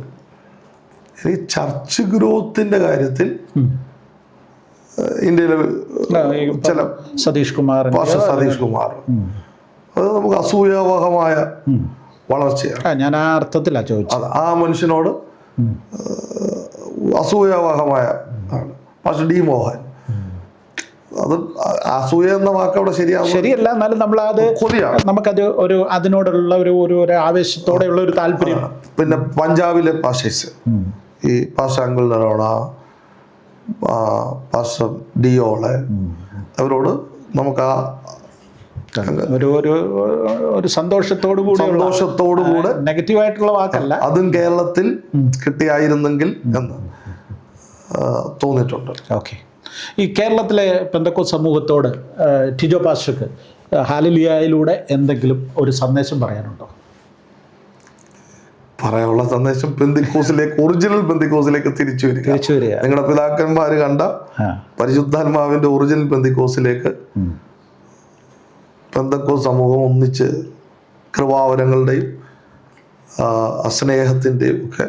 ഈ ചർച്ച് ഗ്രോത്തിൻ്റെ കാര്യത്തിൽ ഇന്ത്യയിലെ ചില സതീഷ് കുമാർ അത് നമുക്ക് അസൂയാവഹമായ വളർച്ചയാണ്. ഞാൻ ആ അർത്ഥത്തിലാണ് ചോദിച്ചത്. ആ മനുഷ്യനോട് അസൂയാവഹമായ ആണ്. പക്ഷെ ഡി മോഹൻ, അത് അസൂയ എന്ന വാക്ക് അവിടെ ശരിയല്ല, എന്നാലും നമുക്കത് അതിനോടുള്ള ഒരു ആവേശത്തോടെയുള്ള ഒരു താല്പര്യം. പിന്നെ പഞ്ചാബിലെ പാഷേഴ്സ്, ഈ പാഷ അങ്കിൾ നരോണ, പാസ്റ്റർ ഡിയോള്, അവരോട് നമുക്ക് ഒരു സന്തോഷത്തോടുകൂടെ നെഗറ്റീവായിട്ടുള്ള വാക്കല്ല, അതും കേരളത്തിൽ കിട്ടിയായിരുന്നെങ്കിൽ എന്ന് തോന്നിയിട്ടുണ്ട്. ഓക്കെ. ഈ കേരളത്തിലെ പെന്തക്കോസ്ത് സമൂഹത്തോട് ടിജോ പാസ്റ്റർക്ക് ഹല്ലേലൂയയിലൂടെ എന്തെങ്കിലും ഒരു സന്ദേശം പറയാനുണ്ടോ? പറയാനുള്ള സന്ദേശം ഒറിജിനൽ പെന്തിക്കോസിലേക്ക് തിരിച്ചു വരിക. നിങ്ങളുടെ പിതാക്കന്മാർ കണ്ട പരിശുദ്ധാത്മാവിന്റെ ഒറിജിനൽ പെന്തിക്കോസിലേക്ക് പെന്തക്കോസ്ത് സമൂഹം ഒന്നിച്ച് കൃപാവരങ്ങളുടെയും സ്നേഹത്തിൻ്റെയും ഒക്കെ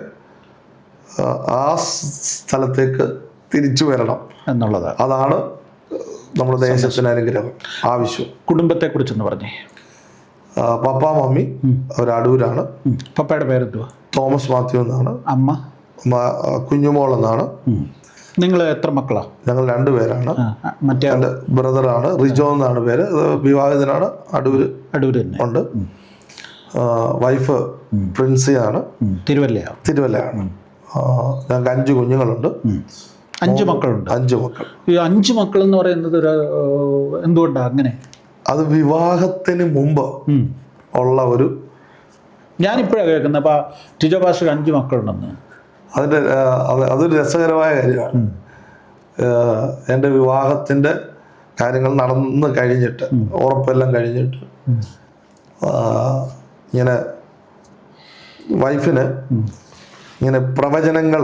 ആ സ്ഥലത്തേക്ക് തിരിച്ചു വരണം എന്നുള്ളതാണ്. അതാണ് നമ്മുടെ ദേശത്തിന് അനുഗ്രഹം, ആവശ്യം. കുടുംബത്തെക്കുറിച്ചൊന്ന് പറഞ്ഞേ. പപ്പ മമ്മി അവർ അടൂരാണ്. പപ്പയുടെ പേരെന്തുവാ? തോമസ് മാത്യു എന്നാണ്. അമ്മ കുഞ്ഞുമോൾ എന്നാണ്. നിങ്ങൾ എത്ര മക്കളാ? ഞങ്ങൾ 2 പേരാണ്. മറ്റേ എൻ്റെ ബ്രദറാണ്, റിജോ എന്നാണ് പേര്, വിവാഹിതനാണ്, അടൂര് ഉണ്ട്. വൈഫ് പ്രിൻസിയാണ്, തിരുവല്ലയാണ്. ഞങ്ങൾക്ക് 5 കുഞ്ഞുങ്ങളുണ്ട്. 5 മക്കളുണ്ട്. 5 മക്കൾ. ഈ 5 മക്കൾ എന്ന് പറയുന്നത് എന്തുകൊണ്ടാണ് അങ്ങനെ? അത് വിവാഹത്തിന് മുമ്പ് ഉള്ള ഒരു, ഞാനിപ്പോഴാണ് കേൾക്കുന്നത്. അപ്പോൾ ടിജോ പാസ്റ്റർക്ക് 5 മക്കളുണ്ടെന്ന്. അതൊരു രസകരമായ കാര്യമാണ്. എൻ്റെ വിവാഹത്തിൻ്റെ കാര്യങ്ങൾ നടന്ന് കഴിഞ്ഞിട്ട്, ഉറപ്പെല്ലാം കഴിഞ്ഞിട്ട്, ഇങ്ങനെ വൈഫിന് ഇങ്ങനെ പ്രവചനങ്ങൾ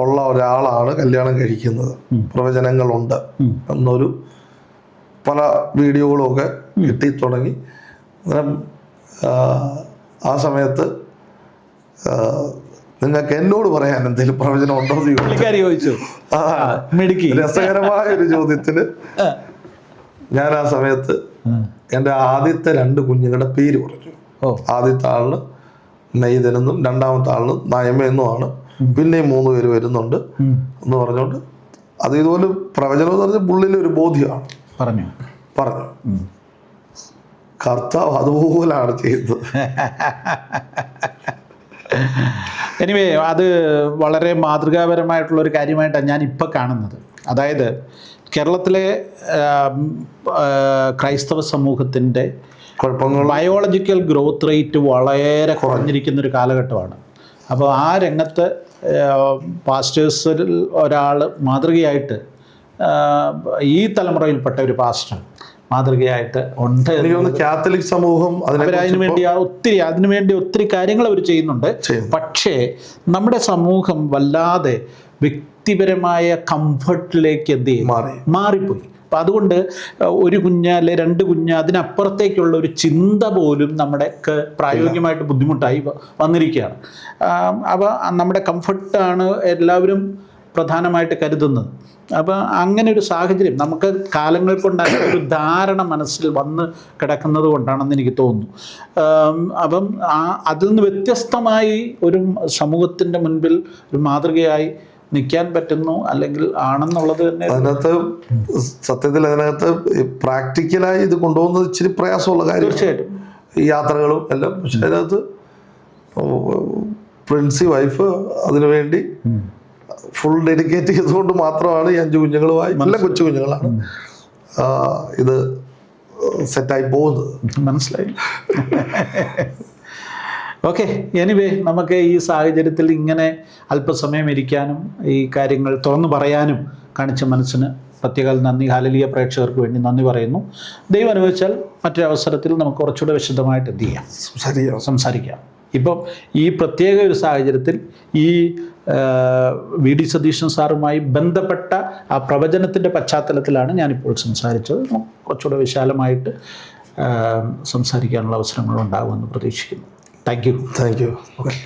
ഉള്ള ഒരാളാണ് കല്യാണം കഴിക്കുന്നത്, പ്രവചനങ്ങളുണ്ട് എന്നൊരു പല വീഡിയോകളുമൊക്കെ കിട്ടി തുടങ്ങി. ആ സമയത്ത് നിങ്ങൾക്ക് എന്നോട് പറയാൻ എന്തെങ്കിലും പ്രവചനം ഉണ്ടോ എന്ന് ചോദിച്ചു. രസകരമായ ഒരു ചോദ്യത്തിന് ഞാൻ ആ സമയത്ത് എൻ്റെ ആദ്യത്തെ 2 കുഞ്ഞുങ്ങളുടെ പേര് പറഞ്ഞു. ആദ്യത്തെ ആളിന് നെയ്തനെന്നും രണ്ടാമത്തെ ആളിന് നയമെന്നുമാണ്, പിന്നെയും 3 പേര് വരുന്നുണ്ട് എന്ന് പറഞ്ഞുകൊണ്ട് അത് ഇതുപോലെ പ്രവചനം എന്ന് പറഞ്ഞാൽ പുള്ളിലൊരു ബോധ്യമാണ്. പറഞ്ഞു കർത്താവ് അതുപോലാണ് ചെയ്തത്. എനിവേ അത് വളരെ മാതൃകാപരമായിട്ടുള്ളൊരു കാര്യമായിട്ടാണ് ഞാൻ ഇപ്പോൾ കാണുന്നത്. അതായത് കേരളത്തിലെ ക്രൈസ്തവ സമൂഹത്തിൻ്റെ കുഴപ്പങ്ങൾ ബയോളജിക്കൽ ഗ്രോത്ത് റേറ്റ് വളരെ കുറഞ്ഞിരിക്കുന്നൊരു കാലഘട്ടമാണ്. അപ്പോൾ ആ രംഗത്ത് പാസ്റ്റേഴ്സിൽ ഒരാൾ മാതൃകയായിട്ട് ഈ തലമുറയിൽപ്പെട്ട ഒരു പാസ്റ്റർ മാതൃകയായിട്ട് ഉണ്ട്. എനിക്ക് തോന്നുന്നു കാത്തലിക് സമൂഹം അതിനുവേണ്ടി ഒത്തിരി കാര്യങ്ങൾ അവർ ചെയ്യുന്നുണ്ട്. പക്ഷേ നമ്മുടെ സമൂഹം വല്ലാതെ വ്യക്തിപരമായ കംഫർട്ടിലേക്ക് എന്ത് ചെയ്യും മാറിപ്പോയി. അപ്പം അതുകൊണ്ട് ഒരു കുഞ്ഞ് അല്ലെ 2 കുഞ്ഞ് അതിനപ്പുറത്തേക്കുള്ള ഒരു ചിന്ത പോലും നമ്മുടെ പ്രായോഗികമായിട്ട് ബുദ്ധിമുട്ടായി വന്നിരിക്കുകയാണ്. അപ്പോൾ നമ്മുടെ കംഫർട്ടാണ് എല്ലാവരും പ്രധാനമായിട്ട് കരുതുന്നത്. അപ്പോൾ അങ്ങനെ ഒരു സാഹചര്യം നമുക്ക് കാലങ്ങൾ കൊണ്ടായ ഒരു ധാരണ മനസ്സിൽ വന്ന് കിടക്കുന്നത് കൊണ്ടാണെന്ന് എനിക്ക് തോന്നുന്നു. അപ്പം അതിൽ നിന്ന് വ്യത്യസ്തമായി ഒരു സമൂഹത്തിൻ്റെ മുൻപിൽ ഒരു മാതൃകയായി നിൽക്കാൻ പറ്റുന്നു അല്ലെങ്കിൽ ആണെന്നുള്ളത് തന്നെ അതിനകത്ത് സത്യത്തിൽ പ്രാക്ടിക്കലായി ഇത് കൊണ്ടുപോകുന്നത് ഇച്ചിരി പ്രയാസമുള്ള കാര്യം. തീർച്ചയായിട്ടും ഈ യാത്രകളും എല്ലാം. പക്ഷെ അതിനകത്ത് പ്രിൻസി വൈഫ് അതിനുവേണ്ടി ഫുൾ ഡെഡിക്കേറ്റ് ചെയ്തുകൊണ്ട് മാത്രമാണ് ഈ 5 കുഞ്ഞുങ്ങളുമായി, നല്ല കൊച്ചു കുഞ്ഞുങ്ങളാണ്, ഇത് സെറ്റായി പോകുന്നത്. മനസ്സിലായി. ഓക്കെ, എനിവേ നമുക്ക് ഈ സാഹചര്യത്തിൽ ഇങ്ങനെ അല്പസമയം ഇരിക്കാനും ഈ കാര്യങ്ങൾ തുറന്നു പറയാനും കാണിച്ച മനസ്സിന് പ്രത്യേക നന്ദി. ഹല്ലേലൂയ പ്രേക്ഷകർക്ക് വേണ്ടി നന്ദി പറയുന്നു. ദൈവം അനുവദിച്ചാൽ മറ്റൊരു അവസരത്തിൽ നമുക്ക് കുറച്ചുകൂടെ വിശദമായിട്ട് എന്ത് ചെയ്യാം, സംസാരിക്കാം. ഇപ്പം ഈ പ്രത്യേക ഒരു സാഹചര്യത്തിൽ ഈ VD സതീശൻ സാറുമായി ബന്ധപ്പെട്ട ആ പ്രവചനത്തിൻ്റെ പശ്ചാത്തലത്തിലാണ് ഞാനിപ്പോൾ സംസാരിച്ചത്. കുറച്ചുകൂടെ വിശാലമായിട്ട് സംസാരിക്കാനുള്ള അവസരങ്ങൾ ഉണ്ടാകുമെന്ന് പ്രതീക്ഷിക്കുന്നു. Thank you. ഓക്കെ.